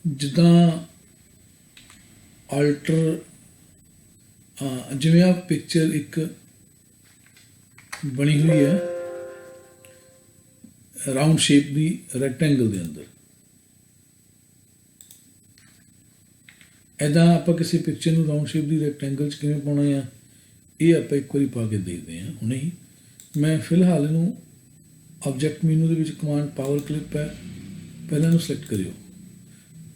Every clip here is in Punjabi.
ਜਿੱਦਾਂ ਆਲਟਰ ਜਿਵੇਂ ਆ ਪਿਕਚਰ ਇੱਕ ਬਣੀ ਹੋਈ ਹੈ ਰਾਊਂਡ ਸ਼ੇਪ ਦੀ ਰੈਕਟੈਂਗਲ ਦੇ ਅੰਦਰ। ਇੱਦਾਂ ਆਪਾਂ ਕਿਸੇ ਪਿਕਚਰ ਨੂੰ ਰਾਊਂਡ ਸ਼ੇਪ ਦੀ ਰੈਕਟੈਂਗਲ 'ਚ ਕਿਵੇਂ ਪਾਉਣਾ ਆ, ਇਹ ਆਪਾਂ ਇੱਕ ਵਾਰੀ ਪਾ ਕੇ ਦੇਖਦੇ ਹਾਂ ਹੁਣੇ ਹੀ। ਮੈਂ ਫਿਲਹਾਲ ਇਹਨੂੰ ਆਬਜੈਕਟ ਮੀਨੂ ਦੇ ਵਿੱਚ ਕਮਾਂਡ ਪਾਵਰ ਕਲਿੱਪ ਹੈ, ਪਹਿਲਾਂ ਇਹਨੂੰ ਸਿਲੈਕਟ ਕਰਿਓ।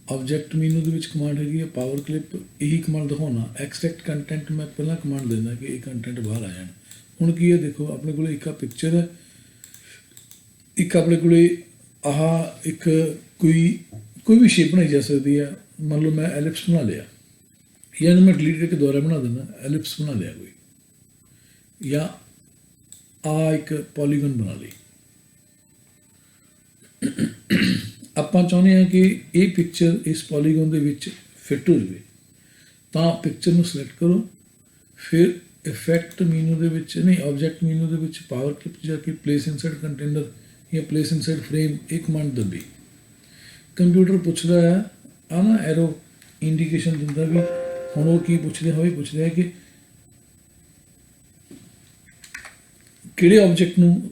ਆਬਜੈਕਟ ਮੀਨੂ ਦੇ ਵਿੱਚ ਕਮਾਂਡ ਹੈਗੀ ਹੈ ਪਾਵਰ ਕਲਿੱਪ, ਇਹੀ ਕਮਾਂਡ ਦਿਖਾਉਣਾ। ਐਕਸਟ੍ਰੈਕਟ ਕੰਟੈਂਟ ਮੈਂ ਪਹਿਲਾਂ ਕਮਾਂਡ ਦਿੰਦਾ ਕਿ ਇਹ ਕੰਟੈਂਟ ਬਾਹਰ ਆ ਜਾਣ। ਹੁਣ ਕੀ ਹੈ ਦੇਖੋ, ਆਪਣੇ ਕੋਲ ਇੱਕ ਆ ਪਿਕਚਰ ਹੈ, ਇੱਕ ਆਪਣੇ ਕੋਲ ਆਹ ਇੱਕ ਕੋਈ ਵੀ ਸ਼ੇਪ ਬਣਾਈ ਜਾ ਸਕਦੀ ਹੈ। ਮੰਨ ਲਓ ਮੈਂ ਐਲਿਪਸ ਬਣਾ ਲਿਆ, ਜਾਂ ਇਹਨੂੰ ਮੈਂ ਡਿਲੀਟ ਕਰਕੇ ਦੁਬਾਰਾ ਬਣਾ ਦਿੰਦਾ, ਐਲਿਪਸ ਬਣਾ ਲਿਆ ਕੋਈ, ਜਾਂ ਆ ਇੱਕ ਪੋਲੀਗਨ ਬਣਾ ਲਈ। ਆਪਾਂ ਚਾਹੁੰਦੇ ਹਾਂ ਕਿ ਇਹ ਪਿਕਚਰ ਇਸ ਪੋਲੀਗਨ ਦੇ ਵਿੱਚ ਫਿੱਟ ਹੋ ਜਾਵੇ, ਤਾਂ ਪਿਕਚਰ ਨੂੰ ਸਿਲੈਕਟ ਕਰੋ, ਫਿਰ ਇਫੈਕਟ ਮੀਨੂ ਦੇ ਵਿੱਚ ਨਹੀਂ ਆਬਜੈਕਟ ਮੀਨੂ ਦੇ ਵਿੱਚ ਪਾਵਰ ਕਲਿੱਪ ਜਾ ਕੇ ਪਲੇਸ ਇਨਸਾਈਡ ਕੰਟੇਨਰ ਜਾਂ ਪਲੇਸ ਇਨਸਾਈਡ ਫਰੇਮ ਇਹ ਕਮਾਂਡ ਦੱਬੀ। ਕੰਪਿਊਟਰ ਪੁੱਛਦਾ ਹੈ ਆ ਨਾ ਐਰੋ ਇੰਡੀਕੇਸ਼ਨ ਦਿੰਦਾ ਵੀ ਹੁਣ ਉਹ ਕੀ ਪੁੱਛਦੇ ਹੋਏ ਪੁੱਛਦੇ ਹੈ ਕਿ ਕਿਹੜੇ ਆਬਜੈਕਟ ਨੂੰ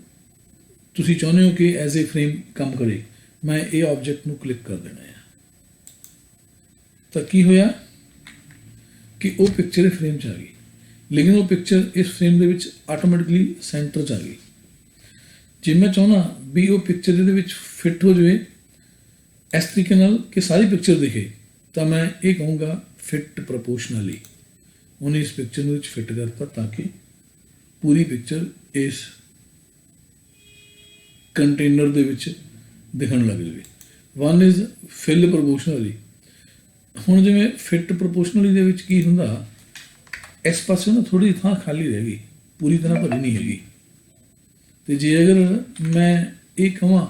ਤੁਸੀਂ ਚਾਹੁੰਦੇ ਹੋ ਕਿ ਐਜ਼ ਏ ਫਰੇਮ ਕੰਮ ਕਰੇ। ਮੈਂ ਇਹ ਆਬਜੈਕਟ ਨੂੰ ਕਲਿੱਕ ਕਰ ਦੇਣਾ ਹੈ, ਤਾਂ ਕੀ ਹੋਇਆ ਕਿ ਉਹ ਪਿਕਚਰ ਫਰੇਮ 'ਚ ਆ ਗਈ, ਲੇਕਿਨ ਉਹ ਪਿਕਚਰ ਇਸ ਫਰੇਮ ਦੇ ਵਿੱਚ ਆਟੋਮੈਟਿਕਲੀ ਸੈਂਟਰ 'ਚ ਆ ਗਈ। ਜੇ ਮੈਂ ਚਾਹੁੰਦਾ ਵੀ ਉਹ ਪਿਕਚਰ ਇਹਦੇ ਵਿੱਚ ਫਿੱਟ ਹੋ ਜਾਵੇ ਇਸ ਤਰੀਕੇ ਨਾਲ ਕਿ ਸਾਰੀ ਪਿਕਚਰ ਦਿਖੇ, ਤਾਂ ਮੈਂ ਇਹ ਕਹੂੰਗਾ ਫਿੱਟ ਪ੍ਰਪੋਰਸ਼ਨਲੀ। ਉਹਨੇ ਇਸ ਪਿਕਚਰ ਨੂੰ ਵਿੱਚ ਫਿੱਟ ਕਰਤਾ ਤਾਂ ਕਿ ਪੂਰੀ ਪਿਕਚਰ ਇਸ ਕੰਟੇਨਰ ਦੇ ਵਿੱਚ ਦਿਖਣ ਲੱਗ ਜਾਵੇ। One is fill proportionally. ਹੁਣ ਜਿਵੇਂ ਫਿੱਟ ਪ੍ਰਪੋਰਸ਼ਨਲੀ ਦੇ ਵਿੱਚ ਕੀ ਹੁੰਦਾ, ਇਸ ਪਾਸੇ ਨਾ ਥੋੜ੍ਹੀ ਥਾਂ ਖਾਲੀ ਰਹਿ ਗਈ, ਪੂਰੀ ਤਰ੍ਹਾਂ ਭਰੀ ਨਹੀਂ ਹੈਗੀ। ਅਤੇ ਜੇ ਅਗਰ ਮੈਂ ਇਹ ਕਹਾਂ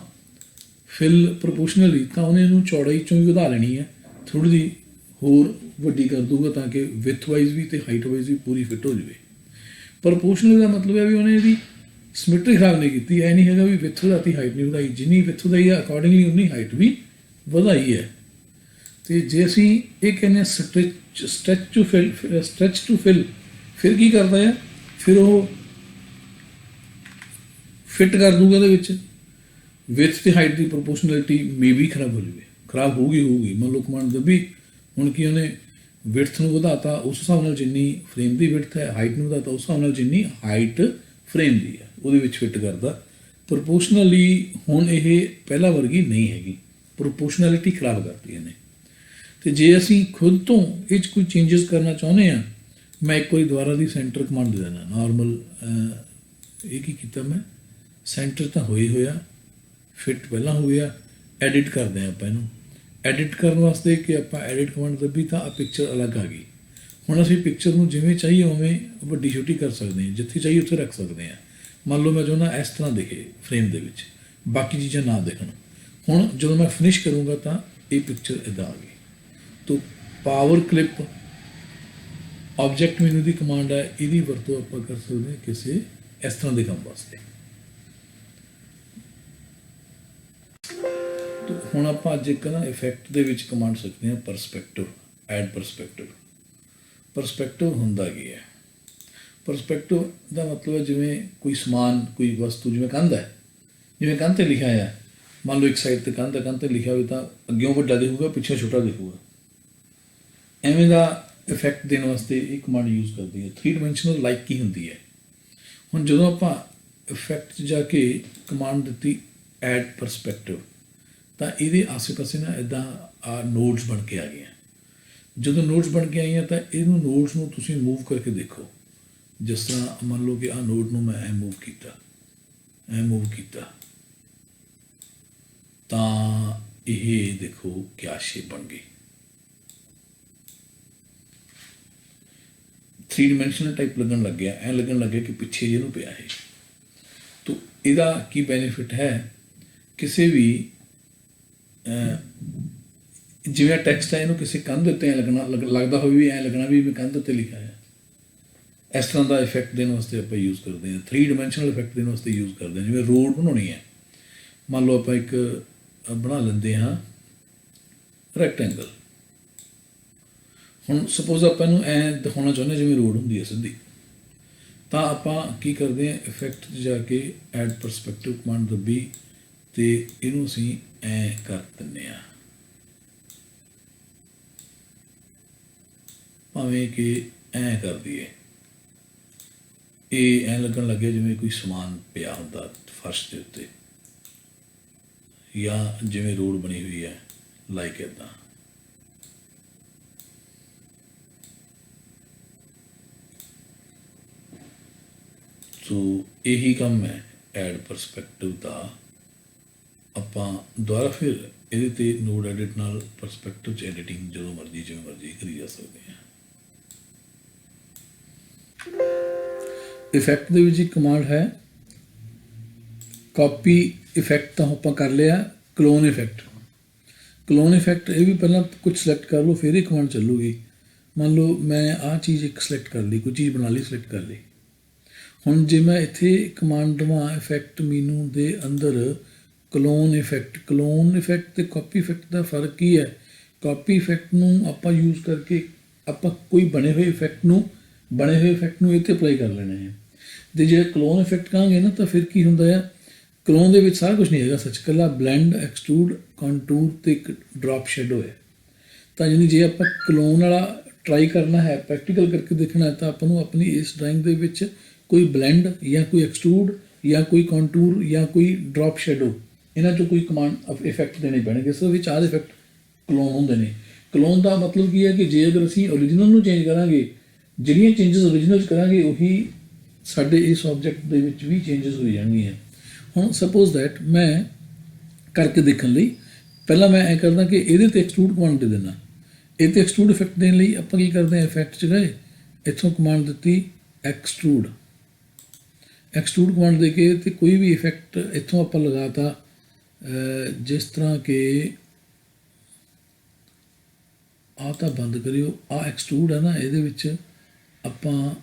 ਫਿਲ ਪ੍ਰਪੋਰਸ਼ਨਲੀ, ਤਾਂ ਉਹਨੇ ਇਹਨੂੰ ਚੌੜਾਈ 'ਚੋਂ ਵੀ ਵਧਾ ਲੈਣੀ ਹੈ, ਥੋੜ੍ਹੀ ਜਿਹੀ ਹੋਰ ਵੱਡੀ ਕਰ ਦੂਗਾ ਤਾਂ ਕਿ ਵਿਥ ਵਾਈਜ਼ ਵੀ ਅਤੇ ਹਾਈਟ ਵਾਈਜ਼ ਵੀ ਪੂਰੀ ਫਿੱਟ ਹੋ ਜਾਵੇ। ਪ੍ਰਪੋਰਸ਼ਨਲੀ ਦਾ ਮਤਲਬ ਹੈ ਵੀ ਉਹਨੇ ਇਹਦੀ ਸਮਿਟਰੀ ਖਰਾਬ ਨਹੀਂ ਕੀਤੀ। ਇਹ ਨਹੀਂ ਹੈਗਾ ਵੀ ਵਿਥ ਵਧਾਤੀ ਹਾਈਟ ਨਹੀਂ ਵਧਾਈ, ਜਿੰਨੀ ਵਿਥ ਵਧਾਈ ਹੈ ਅਕੋਰਡਿੰਗਲੀ ਉਨੀ ਹਾਈਟ ਵੀ ਵਧਾਈ ਹੈ। ਅਤੇ ਜੇ ਅਸੀਂ ਇਹ ਕਹਿੰਦੇ ਹਾਂ ਸਟਰੈਚ ਟੂ ਫਿਲ, ਫਿਰ ਕੀ ਕਰਦਾ ਹੈ, ਫਿਰ ਉਹ ਫਿੱਟ ਕਰ ਦੂਗਾ ਇਹਦੇ ਵਿੱਚ। ਵਿਥ ਅਤੇ ਹਾਈਟ ਦੀ ਪ੍ਰਪੋਰਸ਼ਨੈਲਿਟੀ ਮੇ ਵੀ ਖਰਾਬ ਹੋ ਜਾਵੇ, ਖਰਾਬ ਹੋਊਗੀ। ਮੰਨ ਲਓ ਕਮਾਂਡ ਦੱਬੀ, ਹੁਣ ਕੀ ਉਹਨੇ ਵਿਡਥ ਨੂੰ ਵਧਾਤਾ ਉਸ ਹਿਸਾਬ ਨਾਲ ਜਿੰਨੀ ਫਰੇਮ ਦੀ ਵਿਡਥ ਹੈ, ਹਾਈਟ ਨੂੰ ਵਧਾਤਾ ਉਸ ਹਿਸਾਬ ਨਾਲ ਜਿੰਨੀ ਹਾਈਟ ਫਰੇਮ ਦੀ ਹੈ, ਉਹਦੇ ਵਿੱਚ ਫਿੱਟ ਕਰਦਾ। ਪ੍ਰਪੋਰਸ਼ਨਲੀ ਹੁਣ ਇਹ ਪਹਿਲਾਂ ਵਰਗੀ ਨਹੀਂ ਹੈਗੀ, ਪ੍ਰਪੋਰਸ਼ਨੈਲਿਟੀ ਖਰਾਬ ਕਰਤੀ ਇਹਨੇ। ਅਤੇ ਜੇ ਅਸੀਂ ਖੁਦ ਤੋਂ ਇਹ 'ਚ ਕੋਈ ਚੇਂਜਸ ਕਰਨਾ ਚਾਹੁੰਦੇ ਹਾਂ, ਮੈਂ ਇੱਕ ਵਾਰੀ ਦੁਬਾਰਾ ਦੀ ਸੈਂਟਰ ਕਮਾਂਡ ਦੇ ਦੇਣਾ ਨਾਰਮਲ। ਇਹ ਕੀ ਕੀਤਾ ਮੈਂ, ਸੈਂਟਰ ਤਾਂ ਹੋਇਆ, ਫਿੱਟ ਪਹਿਲਾਂ ਹੋ ਗਿਆ। ਐਡਿਟ ਕਰਦੇ ਹਾਂ ਆਪਾਂ ਇਹਨੂੰ। ਐਡਿਟ ਕਰਨ ਵਾਸਤੇ ਕਿ ਆਪਾਂ ਐਡਿਟ ਕਮਾਂਡ ਦੱਬੀ ਤਾਂ ਆ ਪਿਕਚਰ ਅਲੱਗ ਆ ਗਈ। ਹੁਣ ਅਸੀਂ ਪਿਕਚਰ ਨੂੰ ਜਿਵੇਂ ਚਾਹੀਏ ਉਵੇਂ ਵੱਡੀ ਛੋਟੀ ਕਰ ਸਕਦੇ ਹਾਂ, ਜਿੱਥੇ ਚਾਹੀਏ ਉੱਥੇ ਰੱਖ ਸਕਦੇ ਹਾਂ। ਮੰਨ ਲਓ ਮੈਂ ਚਾਹੁੰਦਾ ਇਸ ਤਰ੍ਹਾਂ ਦਿਖੇ ਫਰੇਮ ਦੇ ਵਿੱਚ, ਬਾਕੀ ਚੀਜ਼ਾਂ ਨਾ ਦਿਖਣ। ਹੁਣ ਜਦੋਂ ਮੈਂ ਫਿਨਿਸ਼ ਕਰੂੰਗਾ ਤਾਂ ਇਹ ਪਿਕਚਰ ਇੱਦਾਂ ਆ ਗਈ। ਤੋ ਪਾਵਰ ਕਲਿੱਪ ਆਬਜੈਕਟ ਮੀਨੂ ਦੀ ਕਮਾਂਡ ਹੈ, ਇਹਦੀ ਵਰਤੋਂ ਆਪਾਂ ਕਰ ਸਕਦੇ ਹਾਂ ਕਿਸੇ ਇਸ ਤਰ੍ਹਾਂ ਦੇ ਕੰਮ ਵਾਸਤੇ। ਹੁਣ ਆਪਾਂ ਅੱਜ ਇੱਕ ਨਾ ਇਫੈਕਟ ਦੇ ਵਿੱਚ ਕਮਾਂਡ ਸਕਦੇ ਹਾਂ ਪਰਸਪੈਕਟਿਵ, ਐਡ ਪਰਸਪੈਕਟਿਵ। ਪਰਸਪੈਕਟਿਵ ਹੁੰਦਾ ਕੀ ਹੈ? ਪਰਸਪੈਕਟਿਵ ਦਾ ਮਤਲਬ ਹੈ ਜਿਵੇਂ ਕੋਈ ਸਮਾਨ, ਕੋਈ ਵਸਤੂ, ਜਿਵੇਂ ਕੰਧ ਹੈ, ਜਿਵੇਂ ਕੰਧ 'ਤੇ ਲਿਖਿਆ ਹੈ, ਮੰਨ ਲਓ ਇੱਕ ਸਾਈਡ 'ਤੇ ਕੰਧ 'ਤੇ ਲਿਖਿਆ ਹੋਵੇ ਤਾਂ ਅੱਗਿਓਂ ਵੱਡਾ ਦਿਖੂਗਾ, ਪਿੱਛੇ ਛੋਟਾ ਦਿਖੂਗਾ। ਐਵੇਂ ਦਾ ਇਫੈਕਟ ਦੇਣ ਵਾਸਤੇ ਇਹ ਕਮਾਂਡ ਯੂਜ਼ ਕਰਦੀ ਹੈ। 3 ਡਾਇਮੈਂਸ਼ਨਲ ਲਾਈਕ ਕੀ ਹੁੰਦੀ ਹੈ? ਹੁਣ ਜਦੋਂ ਆਪਾਂ ਇਫੈਕਟ 'ਚ ਜਾ ਕੇ ਕਮਾਂਡ ਦਿੱਤੀ ਐਡ ਪਰਸਪੈਕਟਿਵ, ਤਾਂ ਇਹਦੇ ਆਸੇ ਪਾਸੇ ਨਾ ਇੱਦਾਂ ਆ ਨੋਡਸ ਬਣ ਕੇ ਆ ਗਈਆਂ। ਜਦੋਂ ਨੋਡਸ ਬਣ ਕੇ ਆਈਆਂ ਤਾਂ ਇਹਨੂੰ ਨੋਡਸ ਨੂੰ ਤੁਸੀਂ ਮੂਵ ਕਰਕੇ ਦੇਖੋ। ਜਿਸ ਤਰ੍ਹਾਂ ਮੰਨ ਲਓ ਕਿ ਆਹ ਨੋਡ ਨੂੰ ਮੈਂ ਐ ਮੂਵ ਕੀਤਾ, ਤਾਂ ਇਹ ਦੇਖੋ ਕਿਆ ਸ਼ੇਪ ਬਣ ਗਈ। 3 ਡਾਇਮੈਂਸ਼ਨਲ ਟਾਈਪ ਲੱਗਣ ਲੱਗਿਆ, ਐਂ ਲੱਗਣ ਲੱਗਿਆ ਕਿ ਪਿੱਛੇ ਜਿਹਨੂੰ ਪਿਆ ਹੈ। ਤਾਂ ਇਹਦਾ ਕੀ ਬੈਨੀਫਿਟ ਹੈ? ਕਿਸੇ ਵੀ ਜਿਵੇਂ ਟੈਕਸਟ ਹੈ, ਇਹਨੂੰ ਕਿਸੇ ਕੰਧ ਉੱਤੇ ਐਂ ਲੱਗਦਾ ਹੋਵੇ ਵੀ ਐਂ ਲੱਗਣਾ ਵੀ ਮੈਂ ਕੰਧ ਉੱਤੇ ਲਿਖਿਆ ਹੈ। ਇਸ ਤਰ੍ਹਾਂ ਦਾ ਇਫੈਕਟ ਦੇਣ ਵਾਸਤੇ ਆਪਾਂ ਯੂਜ਼ ਕਰਦੇ ਹਾਂ। 3 ਡਾਇਮੈਂਸ਼ਨਲ ਇਫੈਕਟ ਦੇਣ ਵਾਸਤੇ ਯੂਜ਼ ਕਰਦੇ ਹਾਂ। ਜਿਵੇਂ ਰੋਡ ਬਣਾਉਣੀ ਹੈ, ਮੰਨ ਲਓ ਆਪਾਂ ਇੱਕ ਬਣਾ ਲੈਂਦੇ ਹਾਂ ਰੈਕਟੈਂਗਲ। ਹੁਣ ਸਪੋਜ਼ ਆਪਾਂ ਇਹਨੂੰ ਐਂ ਦਿਖਾਉਣਾ ਚਾਹੁੰਦੇ ਜਿਵੇਂ ਰੋਡ ਹੁੰਦੀ ਹੈ ਸਿੱਧੀ, ਤਾਂ ਆਪਾਂ ਕੀ ਕਰਦੇ ਹਾਂ, ਇਫੈਕਟ 'ਚ ਜਾ ਕੇ ਐਡ ਪਰਸਪੈਕਟਿਵ ਕਮਾਂਡ ਦੱਬੀ ਅਤੇ ਇਹਨੂੰ ਅਸੀਂ ਐਂ ਕਰ ਦਿੰਦੇ ਹਾਂ, ਭਾਵੇਂ ਕਿ ਐਂ ਕਰ ਦਈਏ, ਇਹ ਐਂ ਲੱਗਣ ਲੱਗਿਆ ਜਿਵੇਂ ਕੋਈ ਸਮਾਨ ਪਿਆ ਹੁੰਦਾ ਫਰਸ਼ ਦੇ ਉੱਤੇ, ਜਾਂ ਜਿਵੇਂ ਰੋਡ ਬਣੀ ਹੋਈ ਹੈ ਲਾਈਕ ਇੱਦਾਂ। ਸੋ ਇਹੀ ਕੰਮ ਹੈ ਐਡ ਪਰਸਪੈਕਟਿਵ ਦਾ। ਆਪਾਂ ਦੁਬਾਰਾ ਫਿਰ ਇਹਦੇ 'ਤੇ ਨੋਡ ਐਡਿਟ ਨਾਲ ਪਰਸਪੈਕਟਿਵ 'ਚ ਐਡੀਟਿੰਗ ਜਦੋਂ ਮਰਜ਼ੀ ਜਿਵੇਂ ਮਰਜ਼ੀ ਕਰੀ ਜਾ ਸਕਦੇ ਹਾਂ। ਇਫੈਕਟ ਦੇ ਵਿੱਚ ਇੱਕ ਕਮਾਂਡ ਹੈ ਕਾਪੀ ਇਫੈਕਟ, ਤਾਂ ਆਪਾਂ ਕਰ ਲਿਆ। ਕਲੋਨ ਇਫੈਕਟ, ਕਲੋਨ ਇਫੈਕਟ ਇਹ ਵੀ ਪਹਿਲਾਂ ਕੁਝ ਸਿਲੈਕਟ ਕਰ ਲਓ ਫਿਰ ਇਹ ਕਮਾਂਡ ਚੱਲੂਗੀ। ਮੰਨ ਲਓ ਮੈਂ ਆਹ ਚੀਜ਼ ਇੱਕ ਸਿਲੈਕਟ ਕਰ ਲਈ, ਕੋਈ ਚੀਜ਼ ਬਣਾ ਲਈ, ਸਿਲੈਕਟ ਕਰ ਲਈ। ਹੁਣ ਜੇ ਮੈਂ ਇੱਥੇ ਕਮਾਂਡ ਦੇਵਾਂ ਇਫੈਕਟ ਮੀਨੂ ਦੇ ਅੰਦਰ ਕਲੋਨ ਇਫੈਕਟ, ਕਲੋਨ ਇਫੈਕਟ ਅਤੇ ਕਾਪੀ ਇਫੈਕਟ ਦਾ ਫਰਕ ਕੀ ਹੈ? ਕਾਪੀ ਇਫੈਕਟ ਨੂੰ ਆਪਾਂ ਯੂਜ਼ ਕਰਕੇ ਆਪਾਂ ਕੋਈ ਬਣੇ ਹੋਏ ਇਫੈਕਟ ਨੂੰ ਇਹ 'ਤੇ ਅਪਲਾਈ ਕਰ ਲੈਣਾ ਹੈ। ਅਤੇ ਜੇ ਕਲੋਨ ਇਫੈਕਟ ਕਹਾਂਗੇ ਨਾ ਤਾਂ ਫਿਰ ਕੀ ਹੁੰਦਾ ਆ, ਕਲੋਨ ਦੇ ਵਿੱਚ ਸਾਰਾ ਕੁਛ ਨਹੀਂ ਹੈਗਾ ਸੱਚ, ਇਕੱਲਾ ਬਲੈਂਡ, ਐਕਸਟਰੂਡ, ਕੰਟੂਰ ਅਤੇ ਇੱਕ ਡਰੋਪ ਸ਼ੈਡੋ ਹੈ। ਤਾਂ ਯਾਨੀ ਜੇ ਆਪਾਂ ਕਲੋਨ ਵਾਲਾ ਟਰਾਈ ਕਰਨਾ ਹੈ, ਪ੍ਰੈਕਟੀਕਲ ਕਰਕੇ ਦੇਖਣਾ ਹੈ, ਤਾਂ ਆਪਾਂ ਨੂੰ ਆਪਣੀ ਇਸ ਡਰਾਇੰਗ ਦੇ ਵਿੱਚ ਕੋਈ ਬਲੈਂਡ ਜਾਂ ਕੋਈ ਐਕਸਟਰੂਡ ਜਾਂ ਕੋਈ ਕੰਟੂਰ ਜਾਂ ਕੋਈ ਡਰੋਪ ਸ਼ੈਡੋ, ਇਹਨਾਂ 'ਚੋਂ ਕੋਈ ਕਮਾਂਡ ਇਫੈਕਟ ਦੇਣੇ ਪੈਣਗੇ। ਇਸ ਵਿੱਚ ਆਹ ਇਫੈਕਟ ਕਲੋਨ ਹੁੰਦੇ ਨੇ। ਕਲੋਨ ਦਾ ਮਤਲਬ ਕੀ ਹੈ ਕਿ ਜੇ ਅਗਰ ਅਸੀਂ ਓਰੀਜਨਲ ਨੂੰ ਚੇਂਜ ਕਰਾਂਗੇ, ਜਿਹੜੀਆਂ ਚੇਂਜਸ ਓਰੀਜਨਲ 'ਚ ਕਰਾਂਗੇ ਉਹੀ ਸਾਡੇ ਇਸ ਆਬਜੈਕਟ ਦੇ ਵਿੱਚ ਵੀ ਚੇਂਜਸ ਹੋ ਜਾਣਗੀਆਂ। ਹੁਣ ਸਪੋਜ਼ ਦੈਟ ਮੈਂ ਕਰਕੇ ਦੇਖਣ ਲਈ ਪਹਿਲਾਂ ਮੈਂ ਐਂ ਕਰਦਾ ਕਿ ਇਹਦੇ 'ਤੇ ਐਕਸਟਰੂਡ ਕਮਾਂਡ ਦੇ ਦੇਣਾ। ਇਹ 'ਤੇ ਐਕਸਟਰੂਡ ਇਫੈਕਟ ਦੇਣ ਲਈ ਆਪਾਂ ਕੀ ਕਰਦੇ ਹਾਂ, ਇਫੈਕਟ 'ਚ ਗਏ, ਇੱਥੋਂ ਕਮਾਂਡ ਦਿੱਤੀ ਐਕਸਟਰੂਡ, ਐਕਸਟਰੂਡ ਕਮਾਂਡ ਦੇ ਕੇ ਅਤੇ ਕੋਈ ਵੀ ਇਫੈਕਟ ਇੱਥੋਂ ਆਪਾਂ ਲਗਾਤਾ, ਜਿਸ ਤਰ੍ਹਾਂ ਕਿ ਆਹ ਤਾਂ ਬੰਦ ਕਰਿਓ, ਆਹ ਐਕਸਟਰੂਡ ਹੈ ਨਾ, ਇਹਦੇ ਵਿੱਚ ਆਪਾਂ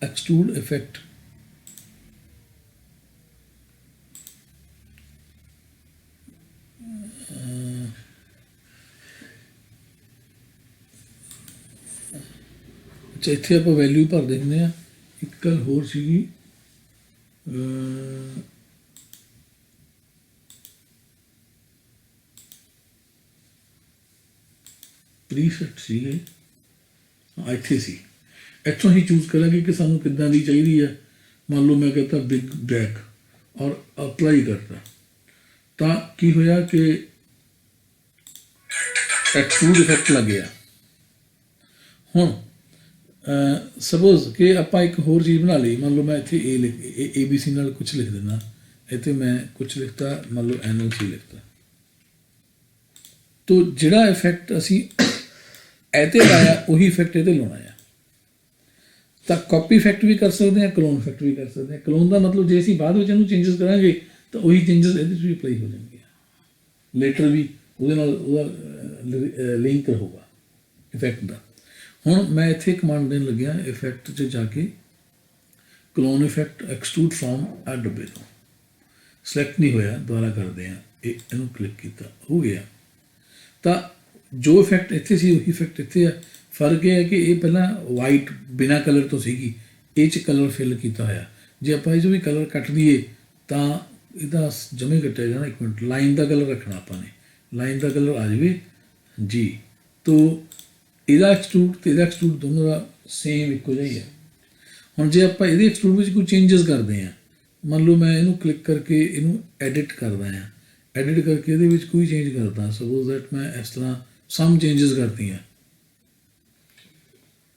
ਐਕਸਟਰੂਡ ਇਫੈਕਟ ਅੱਛਾ, ਇੱਥੇ ਆਪਾਂ ਵੈਲਿਊ ਭਰ ਦਿੰਦੇ ਹਾਂ। ਇੱਕ ਗੱਲ ਹੋਰ ਸੀਗੀ, ਪ੍ਰੀਸੈਟ ਸੀਗੇ, ਇੱਥੇ ਸੀ, ਇੱਥੋਂ ਹੀ ਚੂਜ਼ ਕਰਾਂਗੇ ਕਿ ਸਾਨੂੰ ਕਿੱਦਾਂ ਦੀ ਚਾਹੀਦੀ ਹੈ। ਮੰਨ ਲਓ ਮੈਂ ਕਹਿੰਦਾ ਬਿਗ ਬੈਕ ਔਰ ਅਪਲਾਈ ਕਰਤਾ, ਤਾਂ ਕੀ ਹੋਇਆ ਕਿ ਐਕਸਟਰੂਡ ਇਫੈਕਟ ਲੱਗ ਗਿਆ। ਹੁਣ ਸਪੋਜ਼ ਕਿ ਆਪਾਂ ਇੱਕ ਹੋਰ ਚੀਜ਼ ਬਣਾ ਲਈ, ਮੰਨ ਲਓ ਮੈਂ ਇੱਥੇ ABC ਨਾਲ ਕੁਛ ਲਿਖ ਦਿੰਦਾ, ਇੱਥੇ ਮੈਂ ਕੁਛ ਲਿਖਤਾ, ਮੰਨ ਲਓ NLC ਲਿਖਤਾ। ਤੋ ਜਿਹੜਾ ਇਫੈਕਟ ਅਸੀਂ ਇਹ 'ਤੇ ਲਾਇਆ ਉਹੀ ਇਫੈਕਟ ਇਹਦੇ ਲਾਉਣਾ ਆ। ਤਾਂ ਕਾਪੀ ਇਫੈਕਟ ਵੀ ਕਰ ਸਕਦੇ ਹਾਂ, ਕਲੋਨ ਇਫੈਕਟ ਵੀ ਕਰ ਸਕਦੇ ਹਾਂ। ਕਲੋਨ ਦਾ ਮਤਲਬ ਜੇ ਅਸੀਂ ਬਾਅਦ ਵਿੱਚ ਇਹਨੂੰ ਚੇਂਜਸ ਕਰਾਂਗੇ ਤਾਂ ਉਹੀ ਚੇਂਜਸ ਇਹਦੇ 'ਚ ਵੀ ਅਪਲਾਈ ਹੋ ਜਾਣਗੇ, ਲੇਟਰ ਵੀ ਉਹਦੇ ਨਾਲ ਉਹਦਾ ਲਿੰਕ ਰਹੂਗਾ ਇਫੈਕਟ ਦਾ। ਹੁਣ ਮੈਂ ਇੱਥੇ ਕਮਾਂਡ ਦੇਣ ਲੱਗਿਆ, ਇਫੈਕਟ 'ਚ ਜਾ ਕੇ ਕਲੋਨ ਇਫੈਕਟ ਐਕਸਟਰੂਡ ਫਰੋਮ ਆ ਡੱਬੇ ਤੋਂ, ਸਿਲੈਕਟ ਨਹੀਂ ਹੋਇਆ, ਦੁਬਾਰਾ ਕਰਦੇ ਹਾਂ, ਇਹਨੂੰ ਕਲਿੱਕ ਕੀਤਾ, ਹੋ ਗਿਆ। ਤਾਂ ਜੋ ਇਫੈਕਟ ਇੱਥੇ ਸੀ ਉਹੀ ਇਫੈਕਟ ਇੱਥੇ ਆ। ਫਰਕ ਇਹ ਹੈ ਕਿ ਇਹ ਪਹਿਲਾਂ ਵਾਈਟ ਬਿਨਾਂ ਕਲਰ ਤੋਂ ਸੀਗੀ, ਇਹ 'ਚ ਕਲਰ ਫਿਲ ਕੀਤਾ ਹੋਇਆ। ਜੇ ਆਪਾਂ ਇਹ 'ਚੋਂ ਵੀ ਕਲਰ ਕੱਟ ਦਈਏ ਤਾਂ ਇਹਦਾ ਜਮੇ ਕੱਟਿਆ ਜਾਣਾ। ਇੱਕ ਮਿੰਟ, ਲਾਈਨ ਦਾ ਕਲਰ ਰੱਖਣਾ ਆਪਾਂ ਨੇ, ਲਾਈਨ ਦਾ ਕਲਰ ਆ ਜਾਵੇ ਜੀ। ਤੋ ਇਹਦਾ ਐਕਸਟਰੂਡ ਅਤੇ ਇਹਦਾ ਐਕਸਟਰੂਡ ਦੋਨੋਂ ਦਾ ਸੇਮ ਇੱਕੋ ਜਿਹਾ ਹੀ ਹੈ। ਹੁਣ ਜੇ ਆਪਾਂ ਇਹਦੇ ਐਕਸਟਰੂਡ ਵਿੱਚ ਕੋਈ ਚੇਂਜਸ ਕਰਦੇ ਹਾਂ, ਮੰਨ ਲਓ ਮੈਂ ਇਹਨੂੰ ਕਲਿੱਕ ਕਰਕੇ ਇਹਨੂੰ ਐਡਿਟ ਕਰਦਾ ਹਾਂ, ਐਡਿਟ ਕਰਕੇ ਇਹਦੇ ਵਿੱਚ ਕੋਈ ਚੇਂਜ ਕਰਦਾ, ਸਪੋਜ਼ ਦੈਟ ਮੈਂ ਇਸ ਤਰ੍ਹਾਂ ਸਮ ਚੇਂਜਸ ਕਰਤੀਆਂ,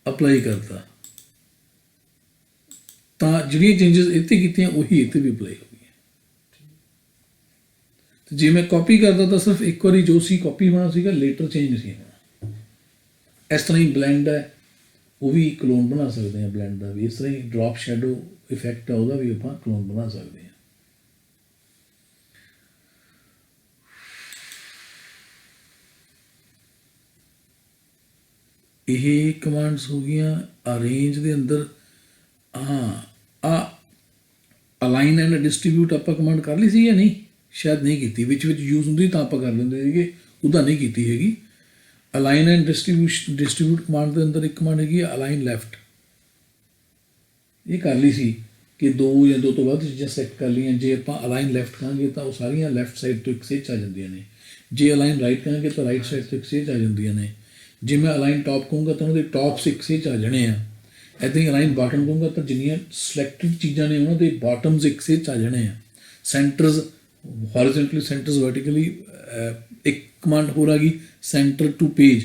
ਅਪਲਾਈ ਕਰਤਾ, ਤਾਂ ਜਿਹੜੀਆਂ ਚੇਂਜਸ ਇੱਥੇ ਕੀਤੀਆਂ ਉਹੀ ਇੱਥੇ ਵੀ ਅਪਲਾਈ ਹੋ ਗਈਆਂ। ਅਤੇ ਜੇ ਮੈਂ ਕਾਪੀ ਕਰਦਾ ਤਾਂ ਸਿਰਫ ਇੱਕ ਵਾਰੀ ਜੋ ਸੀ ਕਾਪੀ ਹੋਣਾ ਸੀਗਾ, ਲੇਟਰ ਚੇਂਜ ਨਹੀਂ ਸੀ ਹੋਣਾ। ਇਸ ਤਰ੍ਹਾਂ ਹੀ ਬਲੈਂਡ ਹੈ, ਉਹ ਵੀ ਕਲੋਨ ਬਣਾ ਸਕਦੇ ਹਾਂ ਬਲੈਂਡ ਦਾ ਵੀ। ਇਸ ਤਰ੍ਹਾਂ ਹੀ ਡਰੋਪ ਸ਼ੈਡੋ ਇਫੈਕਟ ਆ, ਉਹਦਾ ਵੀ ਆਪਾਂ ਕਲੋਨ ਬਣਾ ਸਕਦੇ ਹਾਂ। ਇਹ ਕਮਾਂਡਸ ਹੋ ਗਈਆਂ ਅਰੇਂਜ ਦੇ ਅੰਦਰ। ਅਲਾਈਨ ਐਂਡ ਡਿਸਟਰੀਬਿਊਟ ਆਪਾਂ ਕਮਾਂਡ ਕਰ ਲਈ ਸੀ ਜਾਂ ਨਹੀਂ? ਸ਼ਾਇਦ ਨਹੀਂ ਕੀਤੀ, ਵਿੱਚ ਯੂਜ਼ ਹੁੰਦੀ ਤਾਂ ਆਪਾਂ ਕਰ ਲੈਂਦੇ ਸੀਗੇ, ਉਹਦਾ ਨਹੀਂ ਕੀਤੀ ਹੈਗੀ। ਅਲਾਈਨ ਐਂਡ ਡਿਸਟ੍ਰੀਬਿਊਟ ਕਮਾਂਡ ਦੇ ਅੰਦਰ ਇੱਕ ਕਮਾਂਡ ਹੈਗੀ ਆ ਅਲਾਈਨ ਲੈਫਟ, ਇਹ ਕਰ ਲਈ ਸੀ ਕਿ 2 ਜਾਂ 2 ਤੋਂ ਵੱਧ ਚੀਜ਼ਾਂ ਸਿਲੈਕਟ ਕਰ ਲਈਆਂ। ਜੇ ਆਪਾਂ ਅਲਾਈਨ ਲੈਫਟ ਕਹਾਂਗੇ ਤਾਂ ਉਹ ਸਾਰੀਆਂ ਲੈਫਟ ਸਾਈਡ ਤੋਂ ਇੱਕ ਸੇਜ 'ਚ ਆ ਜਾਂਦੀਆਂ ਨੇ। ਜੇ ਅਲਾਈਨ ਰਾਈਟ ਕਹਾਂਗੇ ਤਾਂ ਰਾਈਟ ਸਾਈਡ ਤੋਂ ਇੱਕ ਸੇਜ 'ਚ ਆ ਜਾਂਦੀਆਂ ਨੇ। ਜੇ ਮੈਂ ਅਲਾਈਨ ਟਾਪ ਕਹੂੰਗਾ ਤਾਂ ਉਹਦੇ ਟਾਪਸ ਇੱਕ ਸੇਜ 'ਚ ਆ ਜਾਣੇ ਆ। ਇੱਦਾਂ ਹੀ ਅਲਾਈਨ ਬਾਟਮ ਕਹੂੰਗਾ ਤਾਂ ਜਿੰਨੀਆਂ ਸਿਲੈਕਟਡ ਚੀਜ਼ਾਂ ਨੇ ਉਹਨਾਂ ਦੇ ਬਾਟਮਸ ਇੱਕ ਸੇਜ 'ਚ ਆ ਜਾਣੇ ਆ। ਸੈਂਟਰਸ ਹੌਰੀਜ਼ੌਂਟਲੀ, ਸੈਂਟਰਸ ਵਰਟੀਕਲੀ, ਇੱਕ ਕਮਾਂਡ ਹੋਰ ਆ ਗਈ ਸੈਂਟਰ ਟੂ ਪੇਜ।